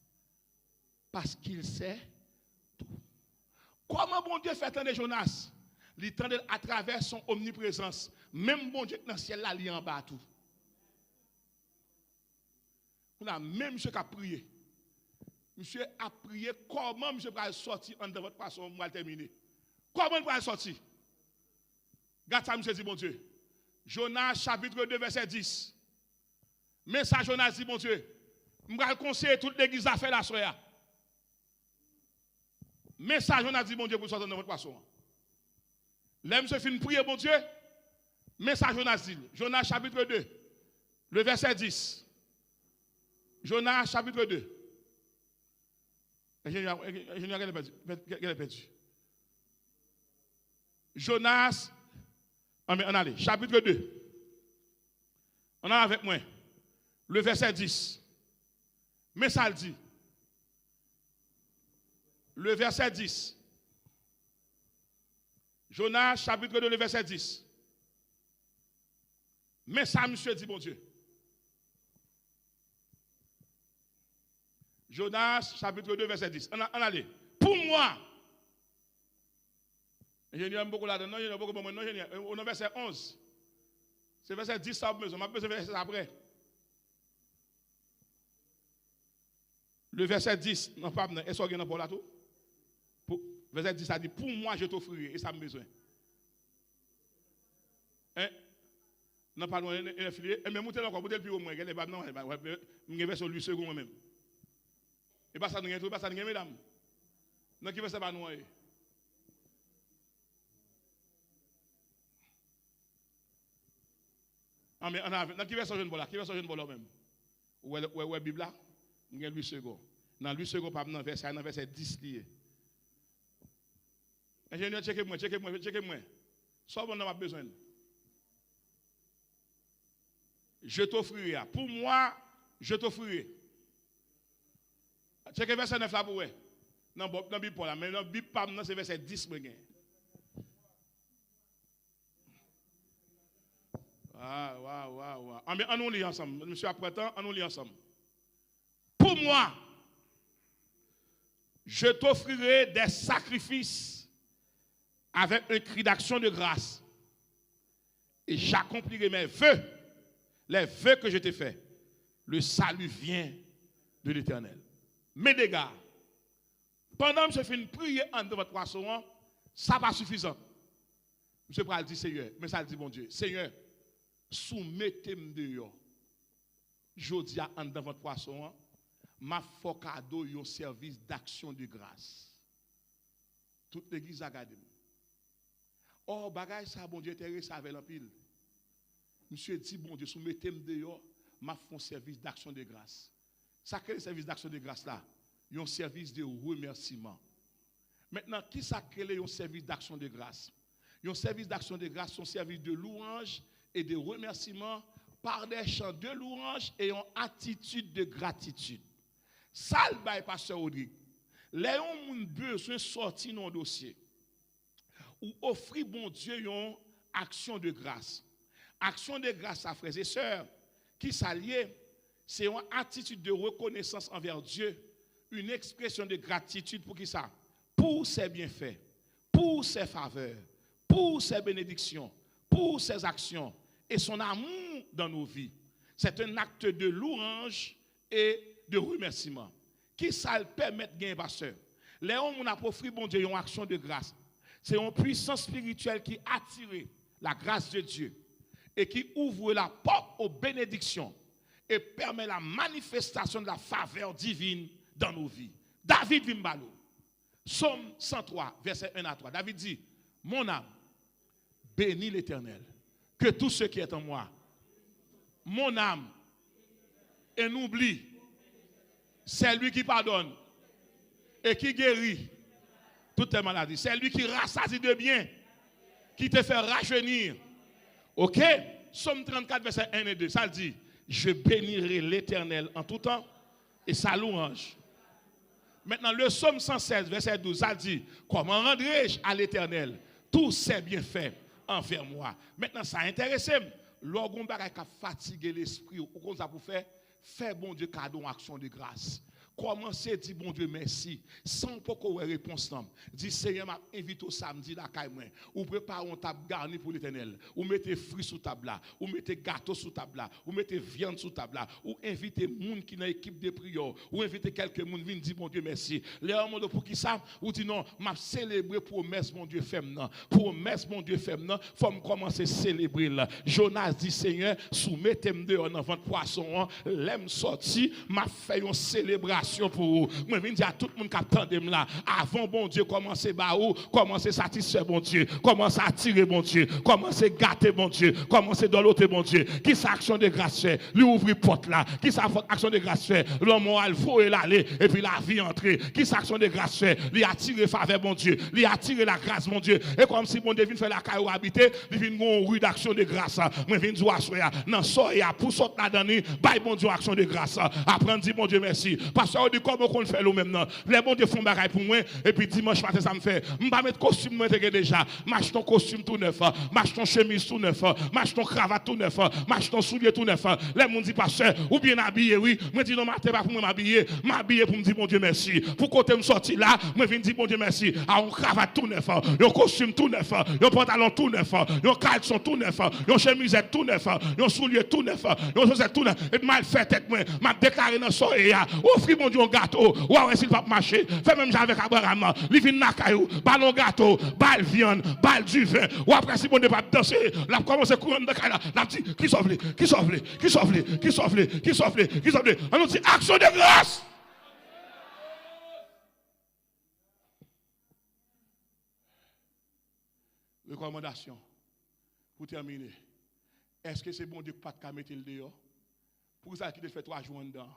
Parce qu'il sait tout. Comment bon Dieu fait tant de Jonas? Il tendait à travers son omniprésence. Même bon Dieu dans le ciel là, il est en bas tout. On a même monsieur qui a prié. Monsieur a prié comment monsieur va sortir en de votre poisson mal terminé. Comment il va sortir? Regarde ça, monsieur dit, bon Dieu. Jonas, chapitre 2, verset 10. Mais ça, Jonas dit, bon Dieu, je vais conseiller toute l'église à faire la soya. Mais ça, Jonas dit, bon Dieu, pour sortir de votre poisson. Là, monsieur fin prier, bon Dieu. Mais ça, Jonas dit. Jonas, chapitre 2, le verset 10. Jonas, chapitre 2. Ingénieur, quel est perdu? Jonas, on allez, chapitre 2. On a avec moi. Le verset 10. Mais ça le dit. Le verset 10. Jonas, chapitre 2, le verset 10. Mais ça, monsieur dit, bon Dieu. Jonas, chapitre 2, verset 10. On allez. Pour moi. Ingénieur, beaucoup là-dedans. Non, il y a beaucoup de moments. On a verset 11. C'est verset 10, ça a besoin. On a besoin de verset après. Le verset 10, non, pas, est-ce qu'il y a un là tout? Verset 10, ça dit, pour moi, je t'offrirai, et ça me besoin. Hein? Non, pas loin, il est filé. Et même, montez encore, montez le plus au moins. Non, je vais sur lui second même. Et pas ça, nous pas ça, mesdames. Non, qui veut ça, pas nous. Ah, mais on a, non, qui veut ça, jeune bola, qui veut ça, jeune bola même. Ouais, Bible là? Nous avons 8 secondes. Dans 8 secondes, pas dans verset 10 lié. Ingénieur, checkez-moi. Soit bon, on a besoin. Je t'offrirai. Pour moi, je t'offrirai. Checkez verset 9 là pour vous. Non, la Bible pas là. Mais dans la Bible, c'est verset 10. Ah, mais on nous lit ensemble. Monsieur Apprêtant, on nous lit ensemble. Pour moi, je t'offrirai des sacrifices avec un cri d'action de grâce. Et j'accomplirai mes vœux, les vœux que je t'ai faits. Le salut vient de l'Éternel. Mes dégâts, pendant que je fais une prière entre votre poisson, ça n'est pas suffisant. Je peux le dire, Seigneur, mais ça le dit, mon Dieu. Seigneur, soumettez-moi dehors. Je dis à dans votre poisson, ma faut cadeau un service d'action de grâce. Toute l'église a gardé. Oh, bagay ça, bon Dieu, intéressé avec l'empile. Monsieur dit, bon Dieu, soumettez-moi dehors, ma font service d'action de grâce. Ça, quel est le service d'action de grâce là? Un service de remerciement. Maintenant, qui ça crée un service d'action de grâce? Un service d'action de grâce, c'est un service de louange et de remerciement par des chants de louange et une attitude de gratitude. Ça, le bail, pasteur Rodrigue. Les gens ont besoin de sortir dans le dossier. Ou offrir, bon Dieu, une action de grâce. Action de grâce à frères et sœurs qui s'allient, c'est une attitude de reconnaissance envers Dieu, une expression de gratitude pour qui ça? Pour ses bienfaits, pour ses faveurs, pour ses bénédictions, pour ses actions et son amour dans nos vies. C'est un acte de louange et de remerciement. Qui ça le permet de gagner, pasteur? Les hommes on a offert, bon Dieu, une action de grâce. C'est une puissance spirituelle qui attire la grâce de Dieu. et qui ouvre la porte aux bénédictions et permet la manifestation de la faveur divine dans nos vies. David Vimbalo, Psaume 103, verset 1 à 3. David dit, mon âme, bénis l'Éternel, que tout ce qui est en moi, mon âme, et n'oublie, c'est lui qui pardonne et qui guérit toutes tes maladies. C'est lui qui rassasie de bien, qui te fait rajeunir. Ok? Psaume 34, verset 1 et 2, ça dit, je bénirai l'Éternel en tout temps et sa louange. Maintenant, le psaume 116, verset 12, ça dit, comment rendrai-je à l'Éternel tous ses bienfaits envers moi? Maintenant, ça intéresse. Lorsqu'on va fatiguer l'esprit, ou qu'on ça pour faire, faire bon Dieu cadeau en action de grâce. Commencez à dire bon Dieu merci, sans pas qu'on ait réponse. Dis Seigneur, m'a invité au samedi la caille moi. Ou préparons table garnie pour l'Éternel. Ou mettez fruits sous table là, ou mettez gâteau sous table là, ou mettez viande sous table là, ou invitez monde qui dans équipe de prière, ou invitez quelques monde viennent dire bon Dieu merci. Les hommes pour qui ça ou dit non, m'a célébrer promesse mon Dieu fait maintenant. Promesse mon Dieu fait maintenant, faut me commencer à célébrer là. Jonas dit Seigneur, soumettez-moi dehors dans votre poisson, l'aime sorti, m'a fait une célébration pour vous. Moi, je dis à tout le monde qui attend là, avant bon Dieu, commencez à commencez à satisfaire bon Dieu, commencez à attirer bon Dieu, commencez à gâter bon Dieu, commencez à doloter bon Dieu. Qui sa action de grâce fait? Lui ouvrir porte là. Qui sa action de grâce fait? L'homme moral faut l'aller et puis la vie entrer. Qui sa action de grâce fait? Lui attirer faveur bon Dieu, lui attirer la grâce mon Dieu. Et comme si bon Dieu vient faire la caille ou habiter, il vient une rue d'action de grâce. Moi, je viens dire à soya, non, soya, pour sortir là-dedans, bye bon Dieu, action de grâce. Apprendre dire bon Dieu merci. Parce que on dit comment on le fait nous-mêmes. Les bons Dieu font bagaille pour moi, et puis dimanche matin, ça me fait. Je ne vais pas mettre costume moi déjà. M'achète ton costume tout neuf, m'achète ton chemise tout neuf, m'achète ton cravate tout neuf, m'achète ton soulier tout neuf. Les gens disent pasteur, ou bien habillé, oui. Moi dis non, matin pas pour m'habiller pour me dire bon Dieu merci. Pour côté me sortir là, moi viens dire bon Dieu merci. À un cravate tout neuf, un costume tout neuf, un pantalon tout neuf, un caleçon tout neuf, une chemise tout neuf, un soulier tout neuf, un chaussette tout neuf. Et mal fait tête moi, m'a déclaré dans soirée, offrir mon Dieu un gâteau. Ouais, s'il va marcher, fait même avec Abraham, il vient na caillou, ballon gâteau, balle viande, balle du vin. Ou après si bon ne pas danser, la commence à courir dans caille là, la dit qui sauve qui sauve qui sauve qui sauve qui sauve qui sauve. On dit action de grâce. Recommandation pour terminer. Est-ce que c'est bon Dieu pas de mettre le dehors? Pour ça qu'il fait 3 jours en dedans.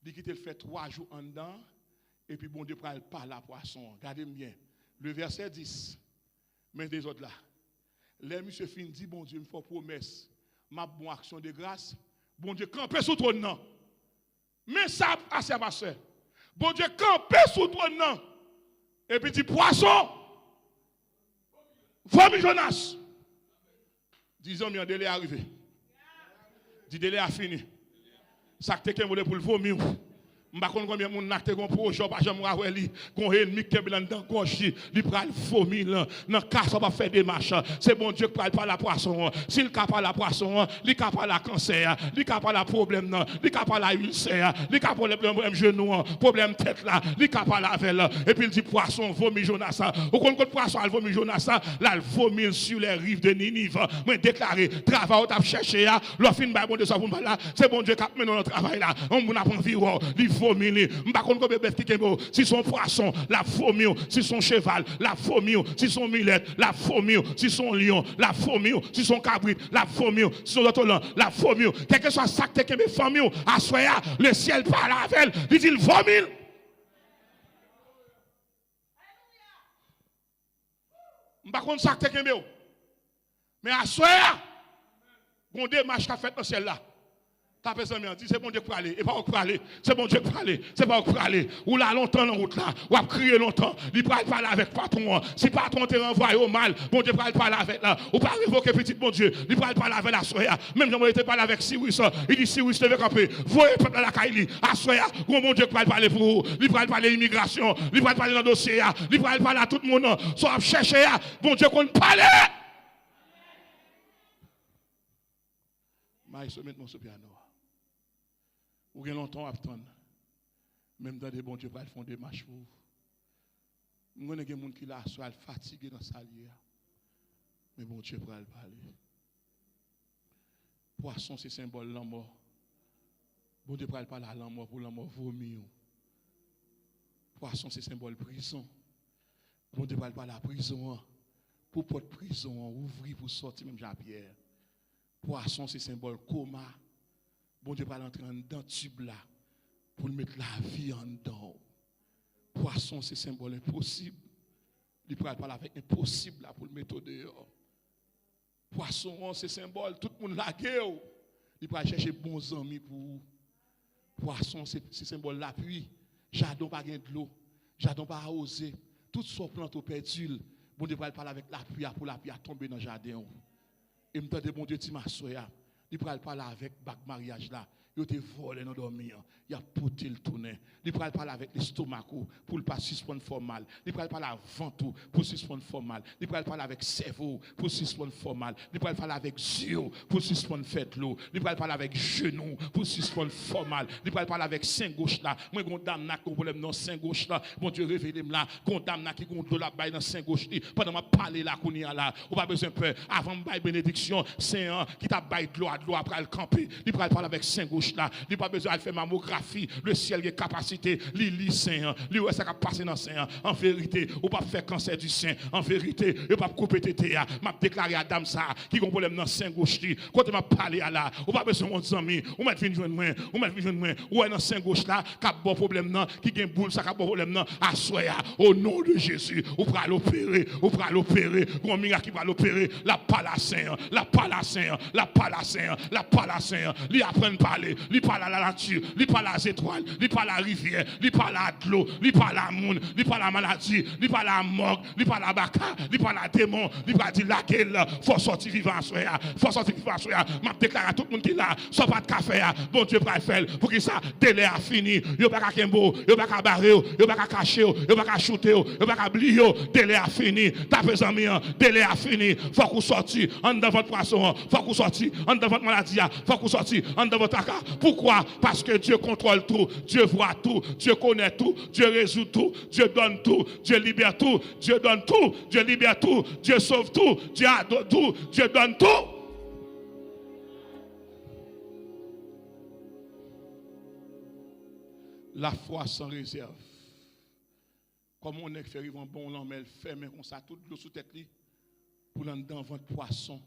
Dit qu'il fait 3 jours en dedans, et puis bon Dieu parle par la poisson. Regardez bien. Le verset 10. Mais des autres là. Les monsieur fin dit, bon Dieu, me fait promesse. Ma bonne action de grâce. Bon Dieu, camper sous ton nom. Mais ça, assez ma soeur. Bon Dieu, camper sous ton nom. Et puis dit, poisson. Vomi Jonas. Disons, mais un délai est arrivé. Le délai a fini. Ça que quelqu'un voulait pour le vomir. Je ne sais pas combien de gens ont un projet, pas jamais avoir qu'on ennemi qui est dans gauche, il prend le vomir dans casse, on va faire des marches. C'est bon Dieu qui parle par la poisson. S'il capable la poisson, il capable la cancer, il capable la problème, il capable la ulcère, il capable le problème genou, problème tête là, il capable la velle. Et puis il dit poisson vomit Jonas. Au compte poisson elle vomit Jonas, là il vomit sur les rives de Ninive. Moi déclaré travail on a cherché là, le fin bon Dieu ça pour là, c'est bon Dieu qui a mené notre travail là. On n'a pas envie vomir, si son poisson, la fourmi, si son cheval, la fourmi, si son millette, la fourmi, si son lion, la fourmi, si son cabrit, la fourmi, si son autolan, la fourmi, quel que soit ça que mes familles, à soya, le ciel parle avec elle, il dit vomit. Par contre, ça que mais à soya, bon démarche qu'a fait dans celle là. T'as personne qui dit c'est bon Dieu pour aller et pas pour aller c'est bon Dieu pour aller c'est pas pour aller ou là longtemps dans route là ou a crier longtemps il parle parler avec patron si patron te renvoie au mal bon Dieu parle parler avec là ou pas révoquer petit bon Dieu il parle parler avec la soya même j'aimerais été parler avec Cyrus il dit Cyrus te veut camper voyez peuple la caille à soya bon Dieu parle parler pour vous il parle parler immigration il parle parler dans dossier il parle parler à tout le monde soit chercher bon Dieu qu'on parle mais se mettre mon piano. Ou bien longtemps à attendre. Même dans des bons Dieu, ils font des marches pour vous. Je connais des gens qui sont fatigués dans sa liée. Mais bon Dieu, pour aller parler. Poisson, c'est symbole de la mort. Bon Dieu parle pas la mort pour la mort vomir. Poisson, c'est symbole de prison. Bon Dieu parle pas la prison. Pour porte prison, ouvrir pour sortir, même Jean-Pierre. Poisson, c'est symbole coma. Bon Dieu parle entrer dans tube là pour mettre la vie en dedans. Poisson, c'est symbole impossible. Il parle pas avec impossible là pour le mettre dehors. Poisson, c'est symbole, tout le monde la gueule. Il peut chercher bons amis pour vous. Poisson, c'est symbole l'appui. Jardin pas gain de l'eau. Jardin pas arrosé. Tout son plante au perdu. Bon Dieu parle avec l'appui pour l'appui à tomber dans le jardin. Et me tande bon Dieu ti ma soya. Il parle avec bac mariage là. Il te volé dans dormir. Il a pouté le tourner. Il parle avec l'estomac pour le pas suspendre formal. Il parle avant tout pour suspendre formal. Il parle avec cerveau pour suspendre formal. Il parle avec yeux pour suspendre fait l'eau. Il parle avec genou pour suspendre formal. Il parle avec sein gauche là. Moi condamne n'a problème dans sein gauche là. Bon Dieu révèle là. Condamne n'a qui gonde la baille dans sein gauche là. Pendant m'a parler là qu'on y a là. On pas besoin peur avant baille bénédiction, c'est un qui t'a baille de l'eau après le camper. Il parle avec sein gauche là, il pas besoin de faire mammographie, le ciel a capacité, li sein, li ouais ça va passer dans sein. En vérité, ou pas faire cancer du sein. En vérité, ou pas couper tété a. M'a déclaré à dame ça qui gon problème dans sein gauche li. Quand m'a parlé à là, ou pas besoin mon ami, ou m'a vinn joindre moi, ou m'a vinn joindre moi, ou dans sein gauche là, cap bon problème nan, qui gen boule ça cap bon problème nan, à soya au nom de Jésus, ou pral l'opérer, gon miracle qui va l'opérer, la palassin, la palassin, la palassin, la palassin, li apprendre parler. Li parle à la nature, li parle à étoiles, li parle à la rivière, li parle à l'eau, li parle à la monde, li parle à la maladie, li parle à la mort, li parle à baka, li parle à démon, li parle à dire laquelle faut sortir vivant à soya, faut sortir vivant à soya. M'a déclaré à tout le monde qui là, soit pas de café, bon Dieu va faire pour que ça délai a fini, yo pas ka kembo, yo pas ka barrer, yo pas ka cacher, yo pas ka shooter, yo pas ka blier, délai a fini, tapez ami, délai a fini, faut qu'on sorti en dans votre poisson, faut qu'on sorti en dans votre maladie, faut qu'on sorti en dans votre cas. Pourquoi? Parce que Dieu contrôle tout, Dieu voit tout, Dieu connaît tout, Dieu résout tout, Dieu donne tout, Dieu libère tout, Dieu donne tout, Dieu libère tout, Dieu sauve tout, Dieu adore tout, Dieu donne tout. La foi sans réserve. Comme on est fait un bon l'homme, elle ferme comme ça, toute l'eau sous tête pour l'en dans votre poisson,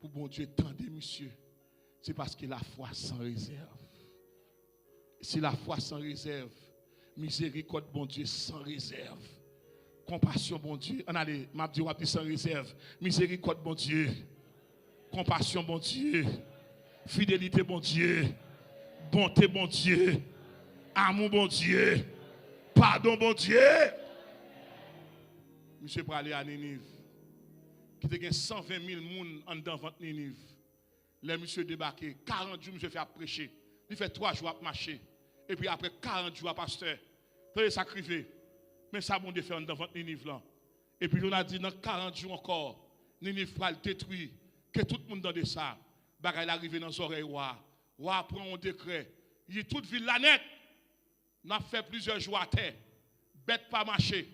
pour bon Dieu tendez, monsieur. C'est parce que la foi sans réserve. C'est la foi sans réserve. Miséricorde, bon Dieu, sans réserve. Compassion, bon Dieu. On allait, m'a dit, sans réserve. Miséricorde, bon Dieu. Compassion, bon Dieu. Fidélité, bon Dieu. Bonté, bon Dieu. Amour, bon Dieu. Pardon, bon Dieu. Monsieur pour aller à Ninive. Qui te 120 000 personnes en dedans de Ninive. Les monsieur débarqué, 40 jours, monsieur fait prêcher. Il fait 3 jours à marcher. Et puis après 40 jours à pasteur. Il sacrifié. Mais ça, bon Dieu fait dans votre Ninive là. Et puis on a dit dans 40 jours encore, Ninive va le détruire. Que tout le monde dans ça. Bagaille arrivé dans les oreilles. Wa prend un décret. Il y a toute ville la net. On a fait plusieurs jours à terre. Bête pas marcher.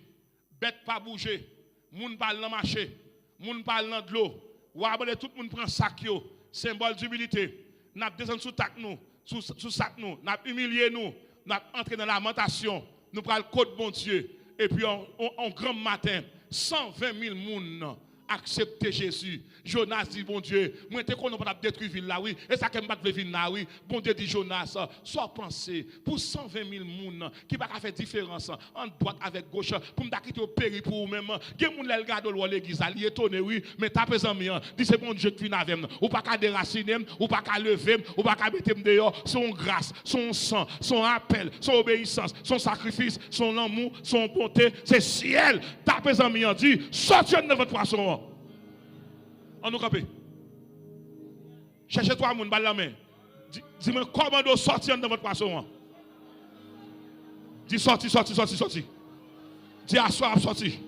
Bête pas bouger. Moun parle dans marcher. Moun parle dans de l'eau. Wa tout le monde prend sac yo. Symbole d'humilité. Nous avons descendu sous tac nous, sous sac nous, nous avons humilié nous, nous avons entré dans la lamentation, nous prenons le code bon Dieu. Et puis en grand matin, 120 000 personnes accepter Jésus. Jonas dit, bon Dieu, moi je ne pas détruire ville là, oui. Et ça que je ne ville là, oui. Bon Dieu dit, Jonas, soit pensé pour 120 000 personnes qui ne va pas faire différence en droite avec gauche, pour me quitter au péri pour vous-même. Il y a des gens qui regardent l'église, ils sont étonnés, oui. Mais tapez en moi, dit c'est bon Dieu qui vient avec moi. Ou pas qu'à déraciner, ou pas qu'à lever, ou pas qu'à mettre dehors. Son grâce, son sang, son appel, son obéissance, son sacrifice, son amour, son bonté, c'est ciel. Tapez en moi, dit, sortez de votre poisson. On nous campe. Cherchez-toi, mon balle la main. Dis-moi comment vous sortir de votre poisson. Dis sorti. Dis assoir, sorti.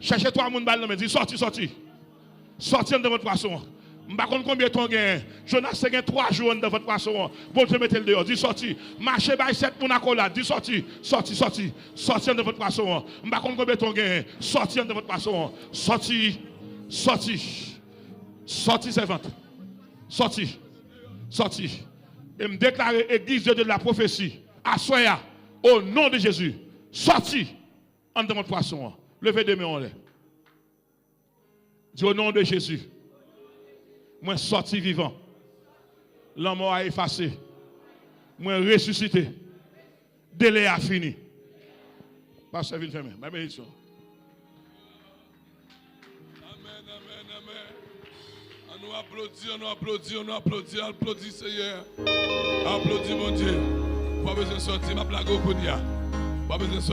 Cherchez-toi, mon balle la main. Dis sorti. Sortir de votre poisson. Je ne sais pas combien de temps gagne. Jonas c'est 3 jours dans votre poisson. Bon Dieu mettez le dehors. Dis sorti. Marchez by 7 pour la dis sorti. Sortir de votre poisson. Je ne sais pas combien de temps gagne. Sortir de votre poisson. Sorti servante. Sorti. Sorti. Et me déclarer église de la prophétie. À Soya. Au nom de Jésus. Sorti. En devant de poisson. Levez deux mains en l'air. Dis au nom de Jésus. Moi sorti vivant. L'homme a effacé. Moi ressuscité. Délai a fini. Pasteur Ville fermé. Ma bénédiction. On applaudit, Seigneur. Applaudis, mon Dieu. Pas besoin de sortir, ma blague au Kounia. Pas besoin de sortir.